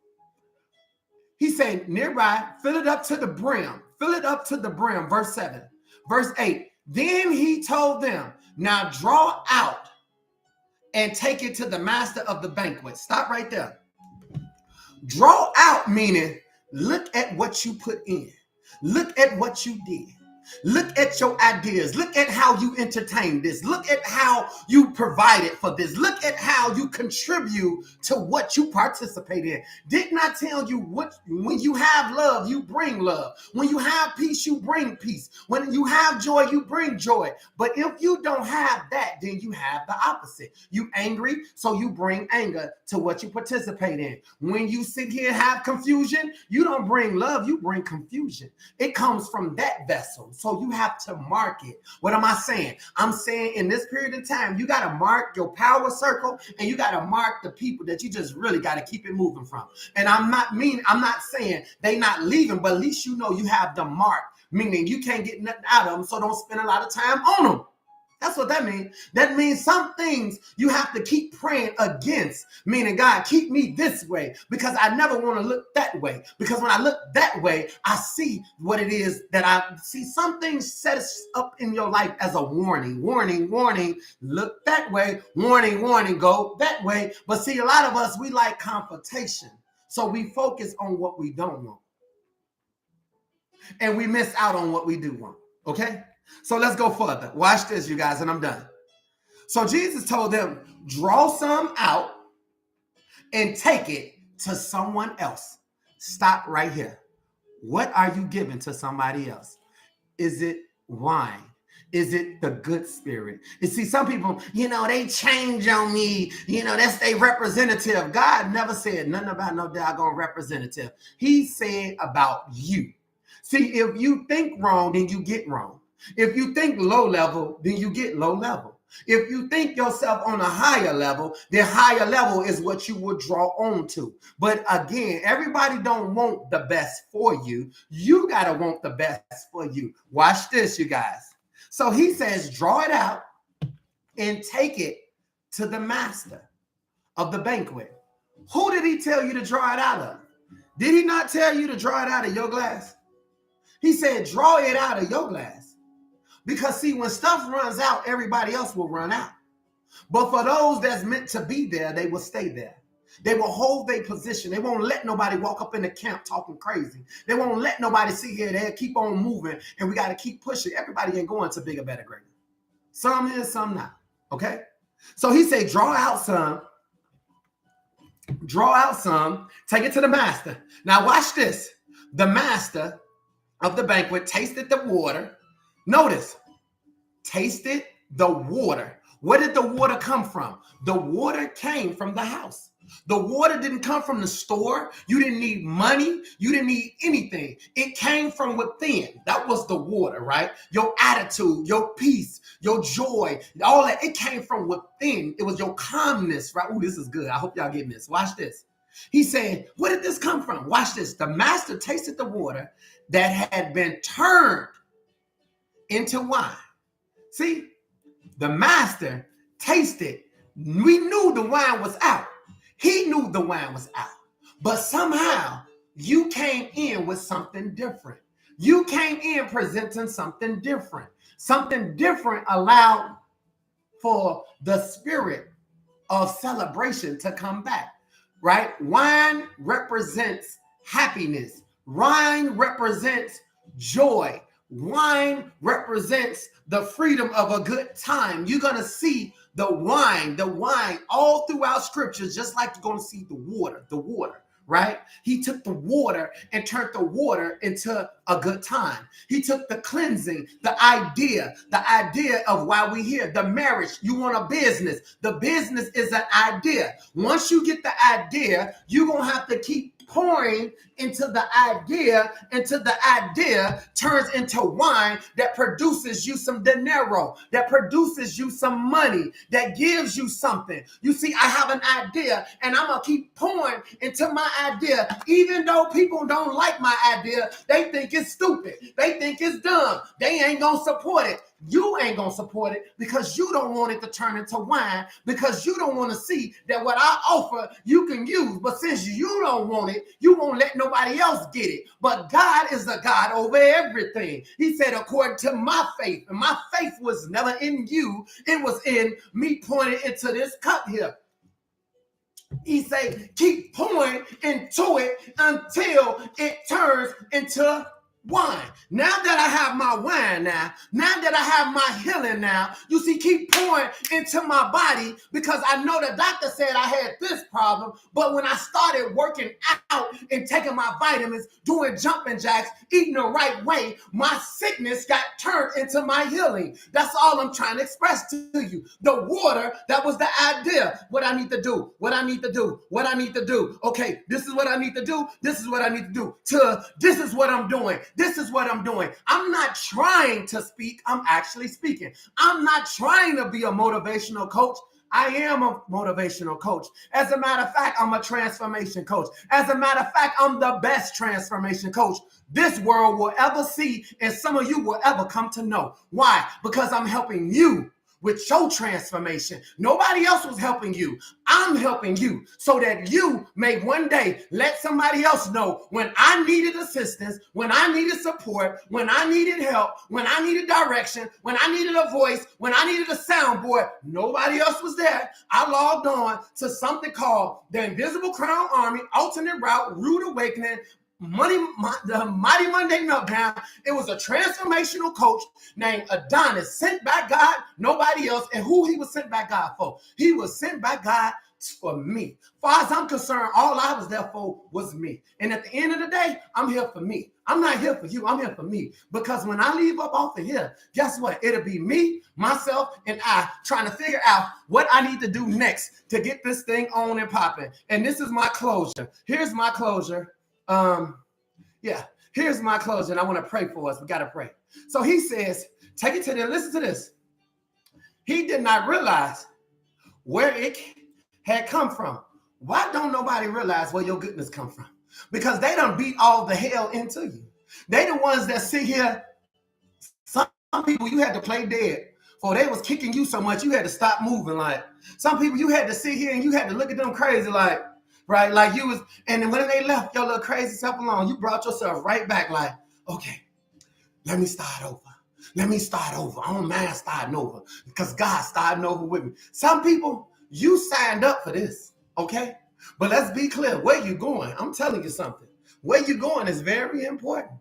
[SPEAKER 1] He said, nearby, fill it up to the brim. Fill it up to the brim. Verse 7. Verse 8. Then he told them, now draw out and take it to the master of the banquet. Stop right there. Draw out meaning look at what you put in. Look at what you did. Look at your ideas. Look at how you entertain this. Look at how you provided for this. Look at how you contribute to what you participate in. Didn't I tell you when you have love, you bring love. When you have peace, you bring peace. When you have joy, you bring joy. But if you don't have that, then you have the opposite. You angry, so you bring anger to what you participate in. When you sit here and have confusion, you don't bring love, you bring confusion. It comes from that vessel. So you have to mark it. What am I saying? I'm saying in this period of time, you got to mark your power circle and you got to mark the people that you just really got to keep it moving from. And I'm not saying they not leaving, but at least you know you have the mark, meaning you can't get nothing out of them. So don't spend a lot of time on them. That's what that means. That means some things you have to keep praying against, meaning God, keep me this way because I never want to look that way. Because when I look that way, I see what it is that I see. Some things set us up in your life as a warning, warning, warning, look that way, warning, warning, go that way. But see, a lot of us, we like confrontation. So we focus on what we don't want. And we miss out on what we do want. Okay? So let's go further. Watch this, you guys, and I'm done. So Jesus told them, draw some out and take it to someone else. Stop right here. What are you giving to somebody else? Is it wine? Is it the good spirit? You see, some people, they change on me. That's their representative. God never said nothing about no doggone representative. He said about you. See, if you think wrong, then you get wrong. If you think low level, then you get low level. If you think yourself on a higher level, the higher level is what you will draw on to. But again, everybody don't want the best for you. You got to want the best for you. Watch this, you guys. So he says, draw it out and take it to the master of the banquet. Who did he tell you to draw it out of? Did he not tell you to draw it out of your glass? He said, draw it out of your glass. Because see, when stuff runs out, everybody else will run out. But for those that's meant to be there, they will stay there. They will hold their position. They won't let nobody walk up in the camp talking crazy. They won't let nobody sit here. They'll keep on moving, and we got to keep pushing. Everybody ain't going to bigger, better, greater. Some is, some not. Okay? So he said, draw out some, take it to the master. Now watch this. The master of the banquet tasted the water. Notice, tasted the water. Where did the water come from? The water came from the house. The water didn't come from the store. You didn't need money. You didn't need anything. It came from within. That was the water, right? Your attitude, your peace, your joy, all that. It came from within. It was your calmness, right? Ooh, this is good. I hope y'all getting this. Watch this. He said, where did this come from? Watch this. The master tasted the water that had been turned into wine. See, the master tasted. We knew the wine was out. He knew the wine was out. But somehow you came in with something different. You came in presenting something different. Something different allowed for the spirit of celebration to come back, right? Wine represents happiness. Wine represents joy. Wine represents the freedom of a good time. You're going to see the wine all throughout scriptures, just like you're going to see the water, right? He took the water and turned the water into a good time. He took the cleansing, the idea of why we here, the marriage. You want a business. The business is an idea. Once you get the idea, you're going to have to keep pouring into the idea until the idea turns into wine that produces you some dinero, that produces you some money, that gives you something. You see, I have an idea and I'm going to keep pouring into my idea. Even though people don't like my idea, they think it's stupid. They think it's dumb. They ain't going to support it. You ain't going to support it because you don't want it to turn into wine, because you don't want to see that what I offer you can use. But since you don't want it, you won't let nobody else get it. But God is a God over everything. He said, according to my faith, and my faith was never in you. It was in me pouring into this cup here. He said, keep pouring into it until it turns into wine. Now that I have my wine now that I have my healing now, you see, keep pouring into my body, because I know the doctor said I had this problem, but when I started working out and taking my vitamins, doing jumping jacks, eating the right way, my sickness got turned into my healing. That's all I'm trying to express to you. The water, that was the idea. What I need to do, what I need to do, what I need to do. Okay, this is what I need to do. This is what I need to do. This is what I'm doing. This is what I'm doing. I'm not trying to speak. I'm actually speaking. I'm not trying to be a motivational coach. I am a motivational coach. As a matter of fact, I'm a transformation coach. As a matter of fact, I'm the best transformation coach this world will ever see, and some of you will ever come to know. Why? Because I'm helping you with your transformation. Nobody else was helping you. I'm helping you so that you may one day let somebody else know when I needed assistance, when I needed support, when I needed help, when I needed direction, when I needed a voice, when I needed a soundboard. Nobody else was there. I logged on to something called the Invisible Crown Army, Alternate Route, Rude Awakening, the Mighty Monday Meltdown. It was a transformational coach named Adonis, sent by God, nobody else. And who he was sent by God for? He was sent by God for me. Far as I'm concerned, all I was there for was me. And at the end of the day, I'm here for me. I'm not here for you. I'm here for me. Because when I leave up off of here, guess what? It'll be me, myself, and I trying to figure out what I need to do next to get this thing on and popping. And this is my closure. Here's my closure. Here's my closure, and I want to pray for us. We got to pray. So he says, take it to them. Listen to this. He did not realize where it had come from. Why don't nobody realize where your goodness come from? Because they done beat all the hell into you. They the ones that sit here. Some people you had to play dead, for they was kicking you so much you had to stop moving. Like some people you had to sit here and you had to look at them crazy, like right, like you was. And then when they left your little crazy self alone, you brought yourself right back. Like, okay, let me start over. Let me start over. I don't mind starting over because God's starting over with me. Some people, you signed up for this, okay? But let's be clear, where you going? I'm telling you something. Where you going is very important.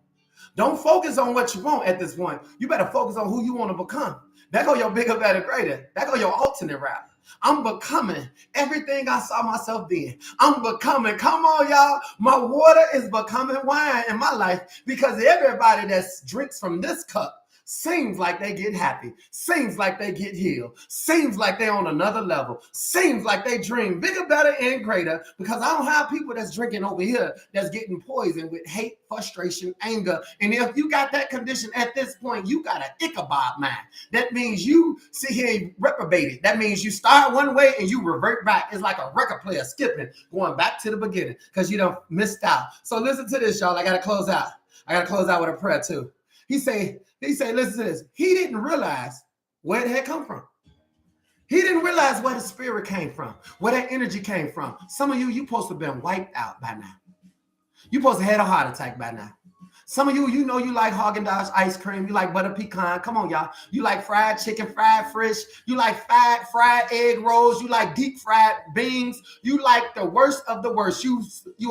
[SPEAKER 1] Don't focus on what you want at this point. You better focus on who you want to become. That go your bigger, better, greater. That go your alternate route. I'm becoming everything I saw myself being. I'm becoming, come on, y'all. My water is becoming wine in my life because everybody that drinks from this cup seems like they get happy, seems like they get healed, seems like they're on another level, seems like they dream bigger, better, and greater, because I don't have people that's drinking over here that's getting poisoned with hate, frustration, anger. And if you got that condition at this point, you got an Ichabod mind. That means you sit here and reprobate it. That means you start one way and you revert back. It's like a record player skipping, going back to the beginning because you done missed out. So listen to this, y'all. I got to close out. I got to close out with a prayer too. He say, listen to this. He didn't realize where it had come from. He didn't realize where the spirit came from, where that energy came from. Some of you supposed to have been wiped out by now. You supposed to have had a heart attack by now. Some of you, you know you like Haagen-Dazs ice cream. You like butter pecan. Come on, y'all. You like fried chicken, fried fish. You like fried egg rolls. You like deep fried beans. You like the worst of the worst. You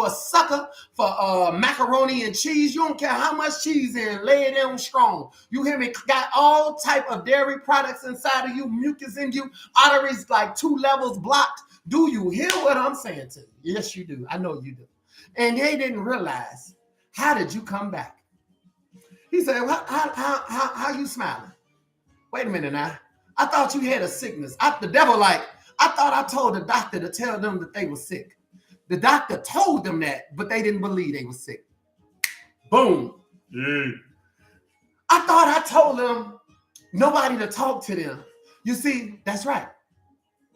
[SPEAKER 1] a sucker for macaroni and cheese. You don't care how much cheese in. Lay it in strong. You hear me? Got all type of dairy products inside of you. Mucus in you. Arteries like 2 levels blocked. Do you hear what I'm saying to you? Yes, you do. I know you do. And they didn't realize. How did you come back? He said, well, how you smiling? Wait a minute now. I thought you had a sickness. The devil I thought I told the doctor to tell them that they were sick. The doctor told them that, but they didn't believe they were sick. Boom. Yeah. I thought I told them nobody to talk to them. You see, that's right.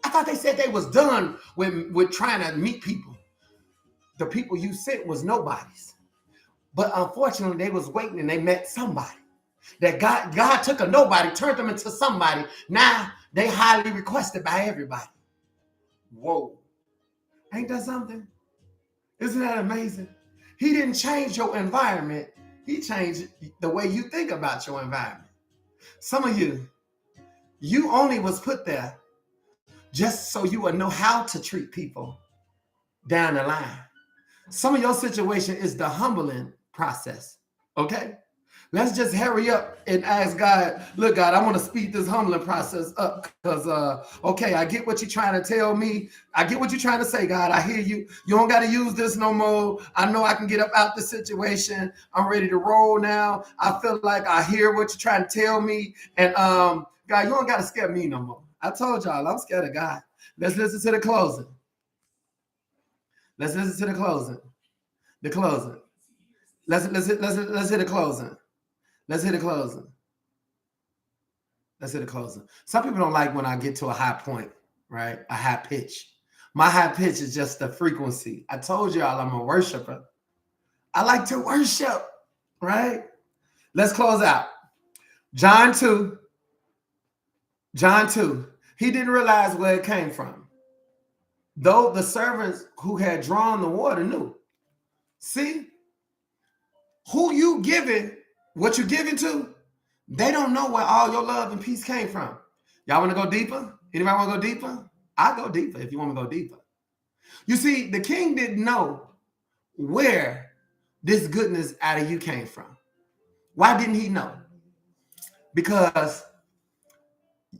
[SPEAKER 1] I thought they said they was done with trying to meet people. The people you sent was nobody's. But unfortunately, they was waiting and they met somebody. That God took a nobody, turned them into somebody. Now they highly requested by everybody. Whoa. Ain't that something? Isn't that amazing? He didn't change your environment. He changed the way you think about your environment. Some of you only was put there just so you would know how to treat people down the line. Some of your situation is the humbling process, okay? Let's just hurry up and ask God, look, God, I want to speed this humbling process up because, okay, I get what you're trying to tell me. I get what you're trying to say, God. I hear you. You don't got to use this no more. I know I can get up out the situation. I'm ready to roll now. I feel like I hear what you're trying to tell me. And, God, you don't got to scare me no more. I told y'all, I'm scared of God. Let's listen to the closing. Let's listen to the closing. The closing. Let's hit the closing. Let's hit the closing. Let's hit the closing. Some people don't like when I get to a high point, right? A high pitch. My high pitch is just the frequency. I told y'all I'm a worshiper. I like to worship, right? Let's close out. John 2. He didn't realize where it came from. Though the servants who had drawn the water knew. See, who you giving, what you giving to, they don't know where all your love and peace came from. Y'all want to go deeper? Anybody want to go deeper? I'll go deeper if you want to go deeper. You see, the king didn't know where this goodness out of you came from. Why didn't he know? Because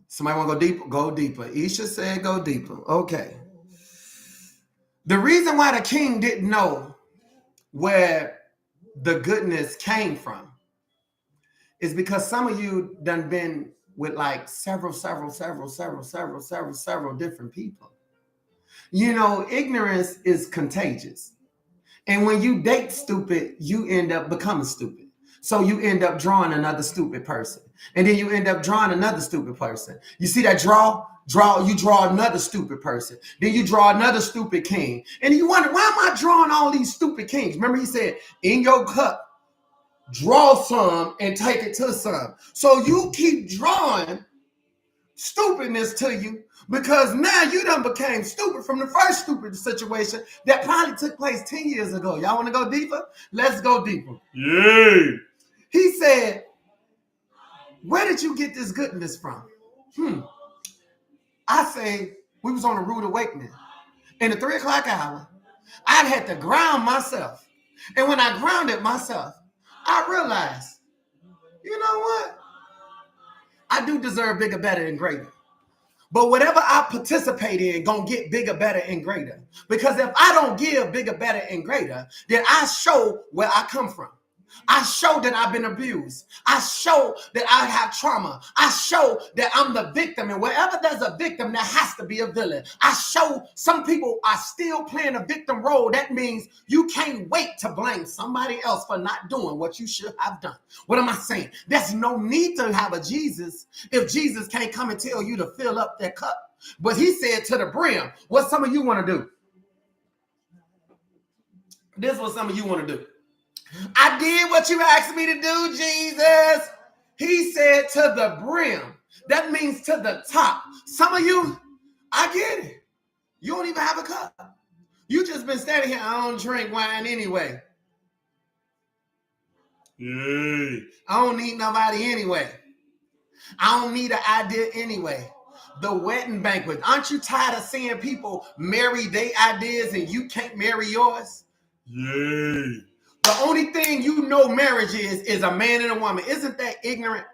[SPEAKER 1] somebody want to go deeper? Go deeper. Isha said go deeper. Okay. The reason why the king didn't know where the goodness came from is because some of you done been with like several different people. You know, ignorance is contagious. And when you date stupid, you end up becoming stupid. So you end up drawing another stupid person. And then you end up drawing another stupid person. You see that you draw another stupid person. Then you draw another stupid king. And you wonder, why am I drawing all these stupid kings? Remember he said, in your cup, draw some and take it to some. So you keep drawing stupidness to you because now you done became stupid from the first stupid situation that probably took place 10 years ago. Y'all want to go deeper? Let's go deeper.
[SPEAKER 2] Yay!
[SPEAKER 1] He said, where did you get this goodness from? I say, we was on a rude awakening. In the 3 o'clock hour, I had to ground myself. And when I grounded myself, I realized, you know what? I do deserve bigger, better, and greater. But whatever I participate in, gonna get bigger, better, and greater. Because if I don't give bigger, better, and greater, then I show where I come from. I show that I've been abused. I show that I have trauma. I show that I'm the victim. And wherever there's a victim, there has to be a villain. I show some people are still playing a victim role. That means you can't wait to blame somebody else for not doing what you should have done. What am I saying? There's no need to have a Jesus if Jesus can't come and tell you to fill up that cup. But he said to the brim, what some of you want to do? This is what some of you want to do. I did what you asked me to do, Jesus. He said to the brim. That means to the top. Some of you, I get it. You don't even have a cup. You just been standing here, I don't drink wine anyway.
[SPEAKER 2] Yay.
[SPEAKER 1] I don't need nobody anyway. I don't need an idea anyway. The wedding banquet. Aren't you tired of seeing people marry their ideas and you can't marry yours?
[SPEAKER 2] Yay.
[SPEAKER 1] The only thing you know marriage is a man and a woman. Isn't that ignorant?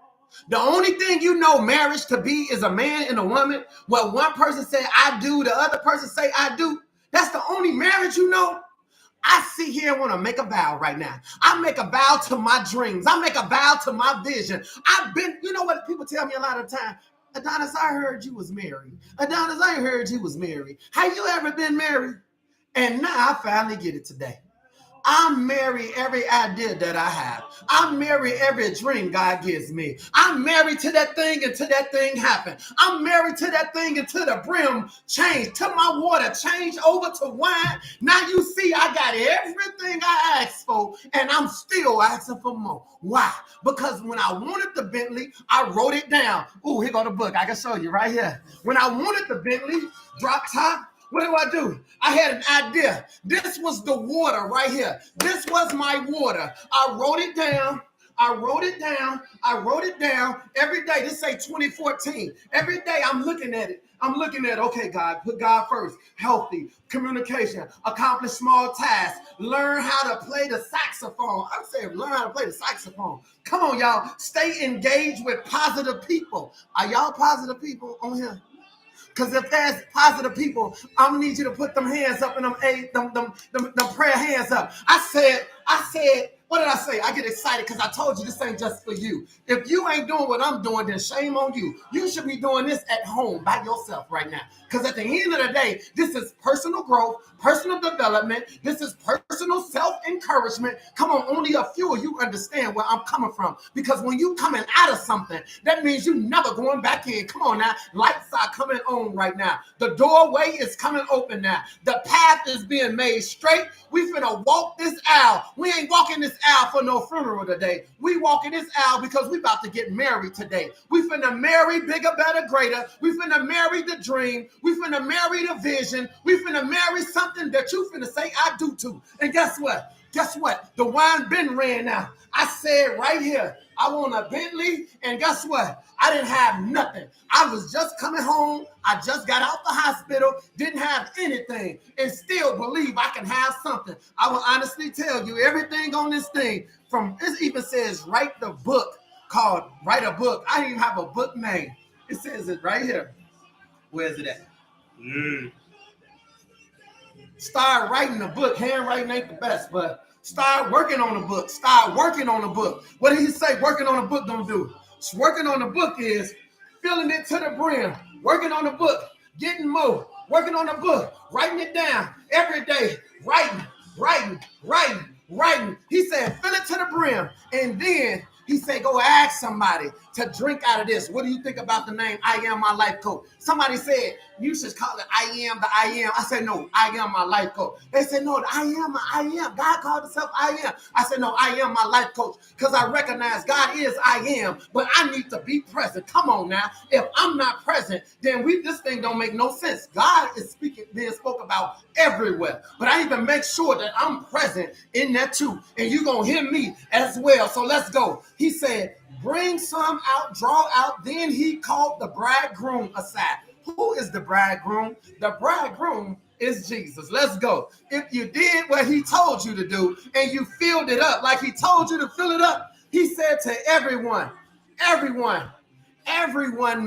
[SPEAKER 1] The only thing you know marriage to be is a man and a woman. What one person say I do, the other person say I do. That's the only marriage you know. I sit here and want to make a vow right now. I make a vow to my dreams. I make a vow to my vision. You know what people tell me a lot of time? Adonis, I heard you was married. Adonis, I heard you was married. Have you ever been married? And now I finally get it today. I marry every idea that I have. I marry every dream God gives me. I'm married to that thing until that thing happens. I'm married to that thing until the brim changed, till my water changed over to wine. Now you see I got everything I asked for and I'm still asking for more. Why? Because when I wanted the Bentley, I wrote it down. Ooh, here go the book. I can show you right here. When I wanted the Bentley drop top, what do? I had an idea. This was the water right here. This was my water. I wrote it down. I wrote it down every day. This say 2014. Every day I'm looking at it. Okay, God, put God first. Healthy, communication, accomplish small tasks, learn how to play the saxophone. I said learn how to play the saxophone. Come on, y'all. Stay engaged with positive people. Are y'all positive people on here? Because if there's positive people, I'm gonna need you to put them hands up and them prayer hands up. I said, what did I say? I get excited because I told you this ain't just for you. If you ain't doing what I'm doing, then shame on you. You should be doing this at home by yourself right now. Because at the end of the day, this is personal growth, personal development. This is personal self-encouragement. Come on, only a few of you understand where I'm coming from. Because when you coming out of something, that means you never going back in. Come on now. Lights are coming on right now. The doorway is coming open now. The path is being made straight. We finna walk this aisle. We ain't walking this aisle for no funeral today. We walking this aisle because we about to get married today. We finna marry bigger, better, greater. We finna marry the dream. We finna marry the vision. We finna marry something that you finna say I do to. And guess what? The wine been ran out. I said right here, I want a Bentley. And guess what? I didn't have nothing. I was just coming home. I just got out the hospital, didn't have anything, and still believe I can have something. I will honestly tell you everything on this thing. From this even says write the book called Write a Book. I didn't even have a book name. It says it right here. Where is it at? Start writing the book. Handwriting ain't the best, but start working on the book. What did he say working on a book don't do? Working on the book is filling it to the brim. Working on the book, getting more. Working on the book, writing it down every day. Writing. He said fill it to the brim. brim. And then he said, go ask somebody to drink out of this. What do you think about the name I Am My Life Coach? Somebody said, you should call it I Am the I Am. I said, no, I Am My Life Coach. They said, no, I Am. God called himself I Am. I said, no, I Am My Life Coach, because I recognize God is I Am, but I need to be present. Come on now. If I'm not present, then this thing don't make no sense. God is being spoke about everywhere, but I need to make sure that I'm present in that too. And you're going to hear me as well. So let's go. He said, bring some out, draw out. Then he called the bridegroom aside. Who is the bridegroom? The bridegroom is Jesus. Let's go. If you did what he told you to do and you filled it up like he told you to fill it up, he said to everyone,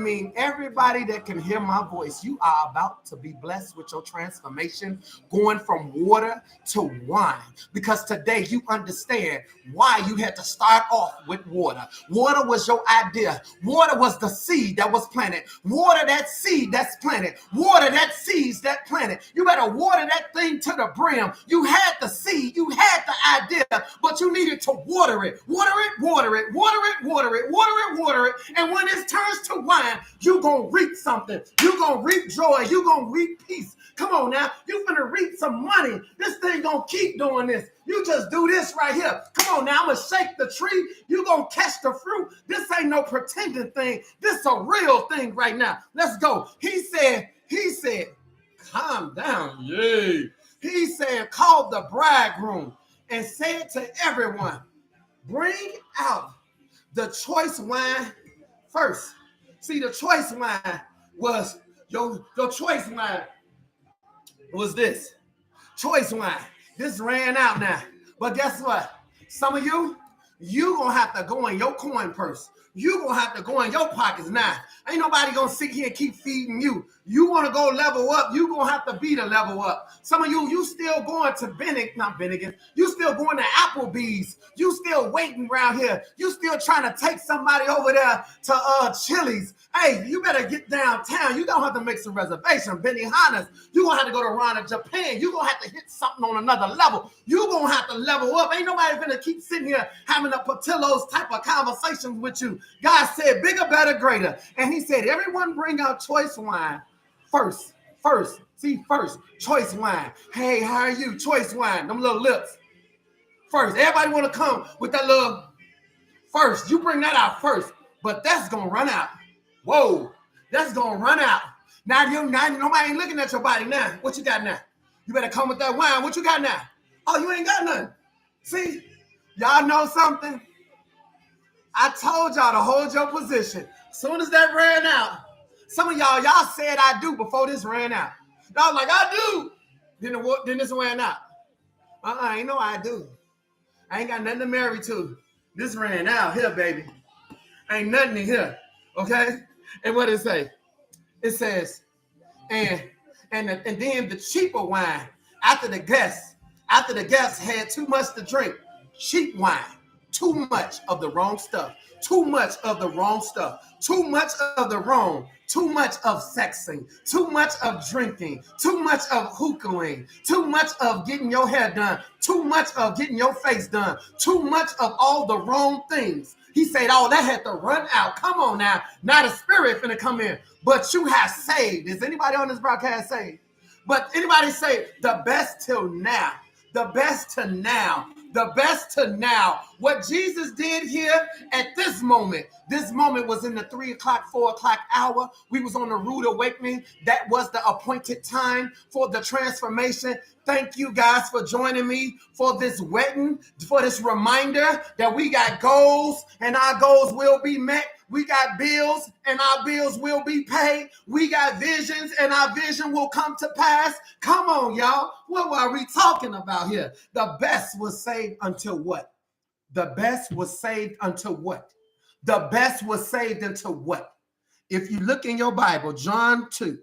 [SPEAKER 1] mean everybody that can hear my voice, you are about to be blessed with your transformation, going from water to wine. Because today you understand why you had to start off with water. Water was your idea. Water was the seed that was planted. Water that seed that's planted. Water that seeds that planted. You better water that thing to the brim. You had the seed. You had the idea, but you needed to water it. Water it, water it, water it, water it, water it, water it. And when it turns to wine, you're going to reap something. You're going to reap joy. You're going to reap peace. Come on now. You're going to reap some money. This thing going to keep doing this. You just do this right here. Come on now. I'm going to shake the tree. You're going to catch the fruit. This ain't no pretending thing. This is a real thing right now. Let's go. He said, calm down.
[SPEAKER 2] Yay.
[SPEAKER 1] He said, call the bridegroom and said to everyone, bring out the choice wine first. See, the choice wine was your choice wine was this. Choice wine. This ran out now. But guess what? Some of you gonna have to go in your coin purse. You gonna have to go in your pockets now. Ain't nobody gonna sit here and keep feeding you. You want to go level up, you gonna have to be the level up. Some of you still going to Bennigan. You still going to Applebee's. You still waiting around here. You still trying to take somebody over there to Chili's. Hey, you better get downtown. You gonna have to make some reservation. Benihana's. You gonna have to go to Rana, Japan. You gonna have to hit something on another level. You gonna have to level up. Ain't nobody gonna keep sitting here having a Patillos type of conversations with you. God said bigger, better, greater. And he said, everyone bring out choice wine first. See, choice wine. Hey, how are you? Choice wine. Them little lips. First. Everybody want to come with that little first. You bring that out first. But that's going to run out. Whoa. That's going to run out. Now nobody ain't looking at your body now. What you got now? You better come with that wine. What you got now? Oh, you ain't got nothing. See? Y'all know something? I told y'all to hold your position. As soon as that ran out, some of y'all said I do before this ran out. Y'all like, I do. Then this ran out. Ain't no I do. I ain't got nothing to marry to. This ran out here, baby. Ain't nothing in here. Okay? And what it say? It says, and then the cheaper wine, after the guests had too much to drink, cheap wine. Too much of the wrong stuff. Too much of the wrong stuff. Too much of the wrong. Too much of sexing. Too much of drinking. Too much of hookahing. Too much of getting your hair done. Too much of getting your face done. Too much of all the wrong things. He said, oh, that had to run out. Come on now. Not a spirit finna come in. But you have saved. Is anybody on this broadcast saved? But anybody say the best till now. The best to now. The best to now. What Jesus did here at this moment was in the 3 o'clock, 4 o'clock hour. We was on the rude awakening. That was the appointed time for the transformation. Thank you guys for joining me for this wedding, for this reminder that we got goals and our goals will be met. We got bills and our bills will be paid. We got visions and our vision will come to pass. Come on, y'all. What are we talking about here? The best was saved until what? The best was saved until what? The best was saved until what? If you look in your Bible, John 2,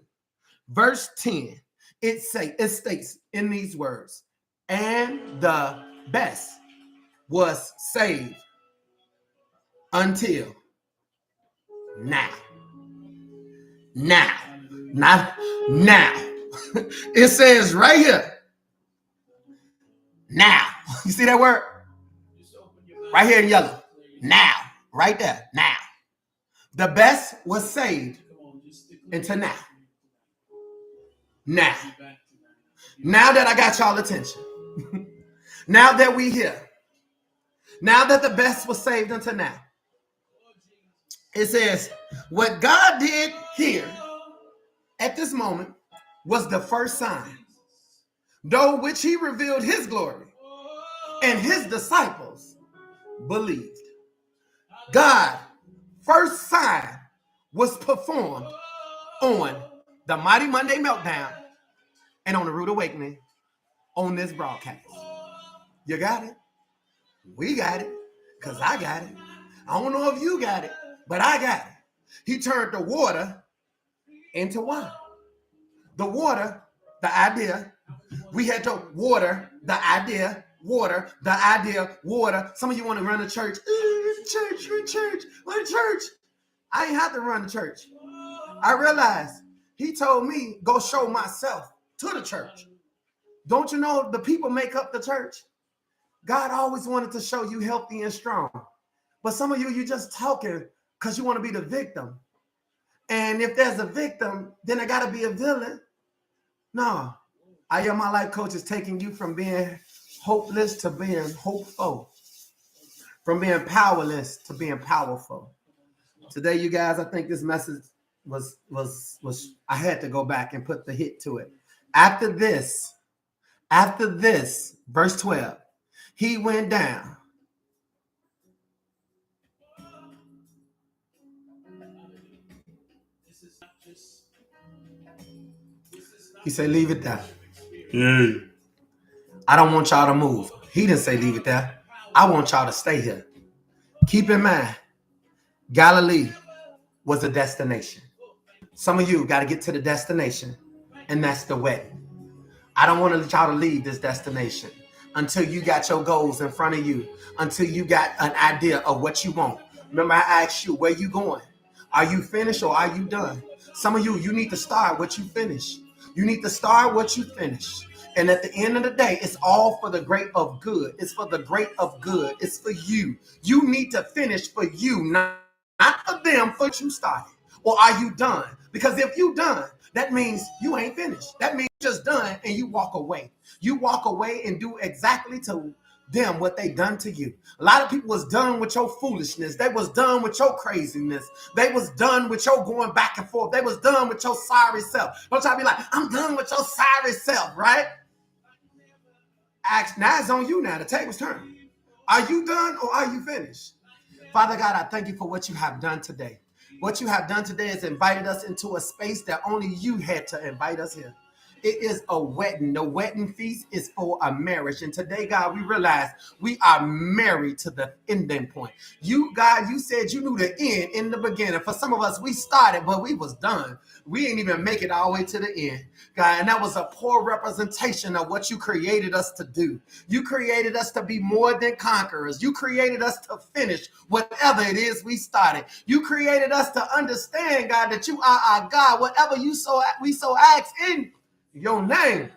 [SPEAKER 1] verse 10, it states in these words, and the best was saved until now. Not now. It says right here. Now. You see that word? Right here in yellow. Now. Right there. Now. The best was saved until now. Now. Now that I got y'all attention. Now that we here. Now that the best was saved until now. It says, what God did here at this moment was the first sign, though which he revealed his glory, and his disciples believed. God's first sign was performed on the Mighty Monday Meltdown and on the Rude Awakening on this broadcast. You got it? We got it, because I got it. I don't know if you got it, but I got it. He turned the water into wine. The water, the idea, we had to water the idea, water the idea, water. Some of you want to run a church. Church. I ain't have to run the church. I realized he told me, go show myself to the church. Don't you know the people make up the church? God always wanted to show you healthy and strong. But some of you just talking because you want to be the victim. And if there's a victim, then I got to be a villain. No. I am my life coach is taking you from being hopeless to being hopeful. From being powerless to being powerful. Today, you guys, I think this message was I had to go back and put the hit to it. After this, verse 12, he went down. He said, leave it there.
[SPEAKER 2] Yay.
[SPEAKER 1] I don't want y'all to move. He didn't say leave it there. I want y'all to stay here. Keep in mind, Galilee was a destination. Some of you got to get to the destination, and that's the wedding. I don't want y'all to leave this destination until you got your goals in front of you, until you got an idea of what you want. Remember, I asked you, where you going? Are you finished or are you done? Some of you need to start what you finish. You need to start what you finish. And at the end of the day, it's all for the great of good. It's for the great of good. It's for you. You need to finish for you, not for them, for what you started. Or are you done? Because if you done, that means you ain't finished. That means you're just done and you walk away. You walk away and do exactly to them what they done to you. A lot of people was done with your foolishness. They was done with your craziness. They was done with your going back and forth. They was done with your sorry self. Don't try to be like, I'm done with your sorry self, right? Now it's on you now. The table's turned. Are you done or are you finished? Father God, I thank you for what you have done today. What you have done today is invited us into a space that only you had to invite us here. It is a wedding. The wedding feast is for a marriage. And today, God, we realize we are married to the ending point. You, God, you said you knew the end in the beginning. For some of us, we started, but we was done. We didn't even make it all the way to the end, God. And that was a poor representation of what you created us to do. You created us to be more than conquerors. You created us to finish whatever it is we started. You created us to understand, God, that you are our God. Whatever we so ask in your name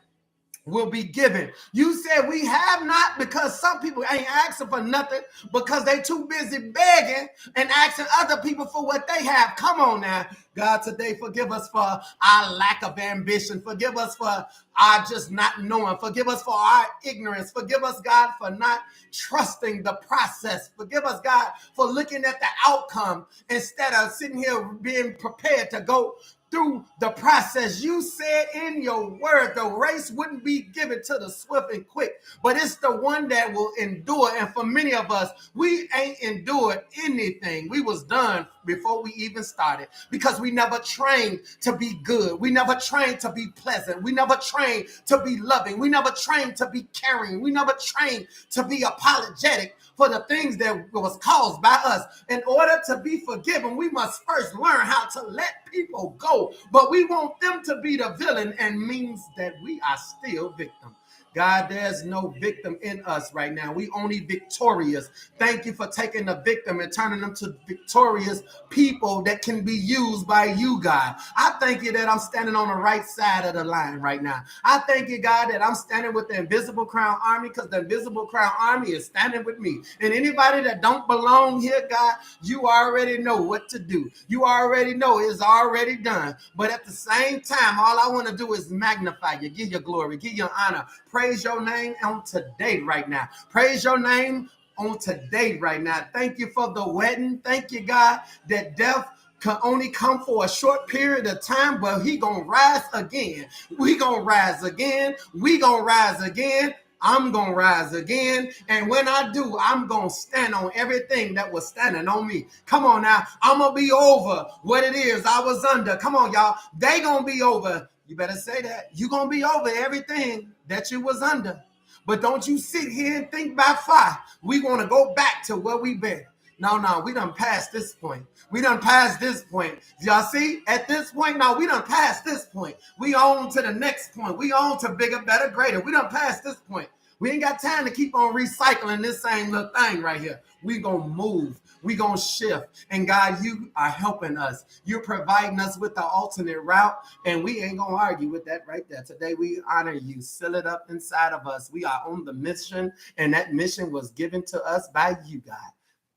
[SPEAKER 1] will be given. You said we have not because some people ain't asking for nothing because they too busy begging and asking other people for what they have. Come on now. God, today forgive us for our lack of ambition. Forgive us for our just not knowing. Forgive us for our ignorance. Forgive us, God, for not trusting the process. Forgive us, God, for looking at the outcome instead of sitting here being prepared to go through the process. You said in your word the race wouldn't be given to the swift and quick, but it's the one that will endure. And for many of us, we ain't endured anything. We was done before we even started because we never trained to be good. We never trained to be pleasant. We never trained to be loving. We never trained to be caring. We never trained to be apologetic for the things that was caused by us. In order to be forgiven, we must first learn how to let people go. But we want them to be the villain and means that we are still victims. God, there's no victim in us right now. We only victorious. Thank you for taking the victim and turning them to victorious people that can be used by you, God. I thank you that I'm standing on the right side of the line right now. I thank you, God, that I'm standing with the Invisible Crown Army, because the Invisible Crown Army is standing with me. And anybody that don't belong here, God, you already know what to do. You already know it's already done. But at the same time, all I want to do is magnify you, give you glory, give you honor. Praise your name on today right now. Praise your name on today right now. Thank you for the wedding. Thank you, God, that death can only come for a short period of time, but he gonna rise again. We gonna rise again. We gonna rise again. I'm gonna rise again. And when I do, I'm gonna stand on everything that was standing on me. Come on now. I'm gonna be over what it is I was under. Come on, y'all. They gonna be over. You better say that. You gonna be over everything that you was under. But don't you sit here and think by fire. We want to go back to where we been. No, we done passed this point. We done passed this point. Y'all see? At this point, no, we done passed this point. We on to the next point. We on to bigger, better, greater. We done passed this point. We ain't got time to keep on recycling this same little thing right here. We gonna move. We gonna shift. And God, you are helping us. You're providing us with the alternate route, and we ain't gonna argue with that right there. Today, we honor you. Seal it up inside of us. We are on the mission, and that mission was given to us by you, God.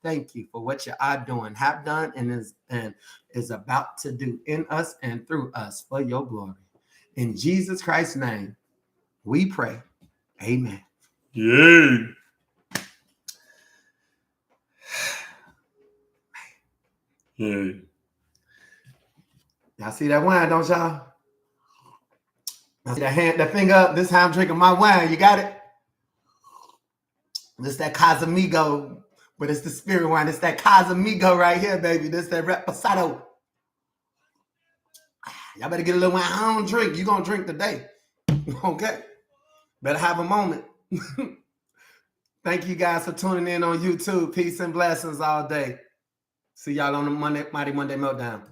[SPEAKER 1] Thank you for what you are doing, have done, and is about to do in us and through us for your glory. In Jesus Christ's name, we pray. Amen.
[SPEAKER 2] Yay. Yay.
[SPEAKER 1] Y'all see that wine, don't y'all? I see that finger up. This time I'm drinking my wine. You got it? This that Casamigo, but it's the spirit wine. It's that Casamigo right here, baby. This that Reposado. Y'all better get a little wine. I don't drink. You gonna drink today. Okay? Better have a moment. Thank you guys for tuning in on YouTube. Peace and blessings all day. See y'all on the Mighty Monday Meltdown.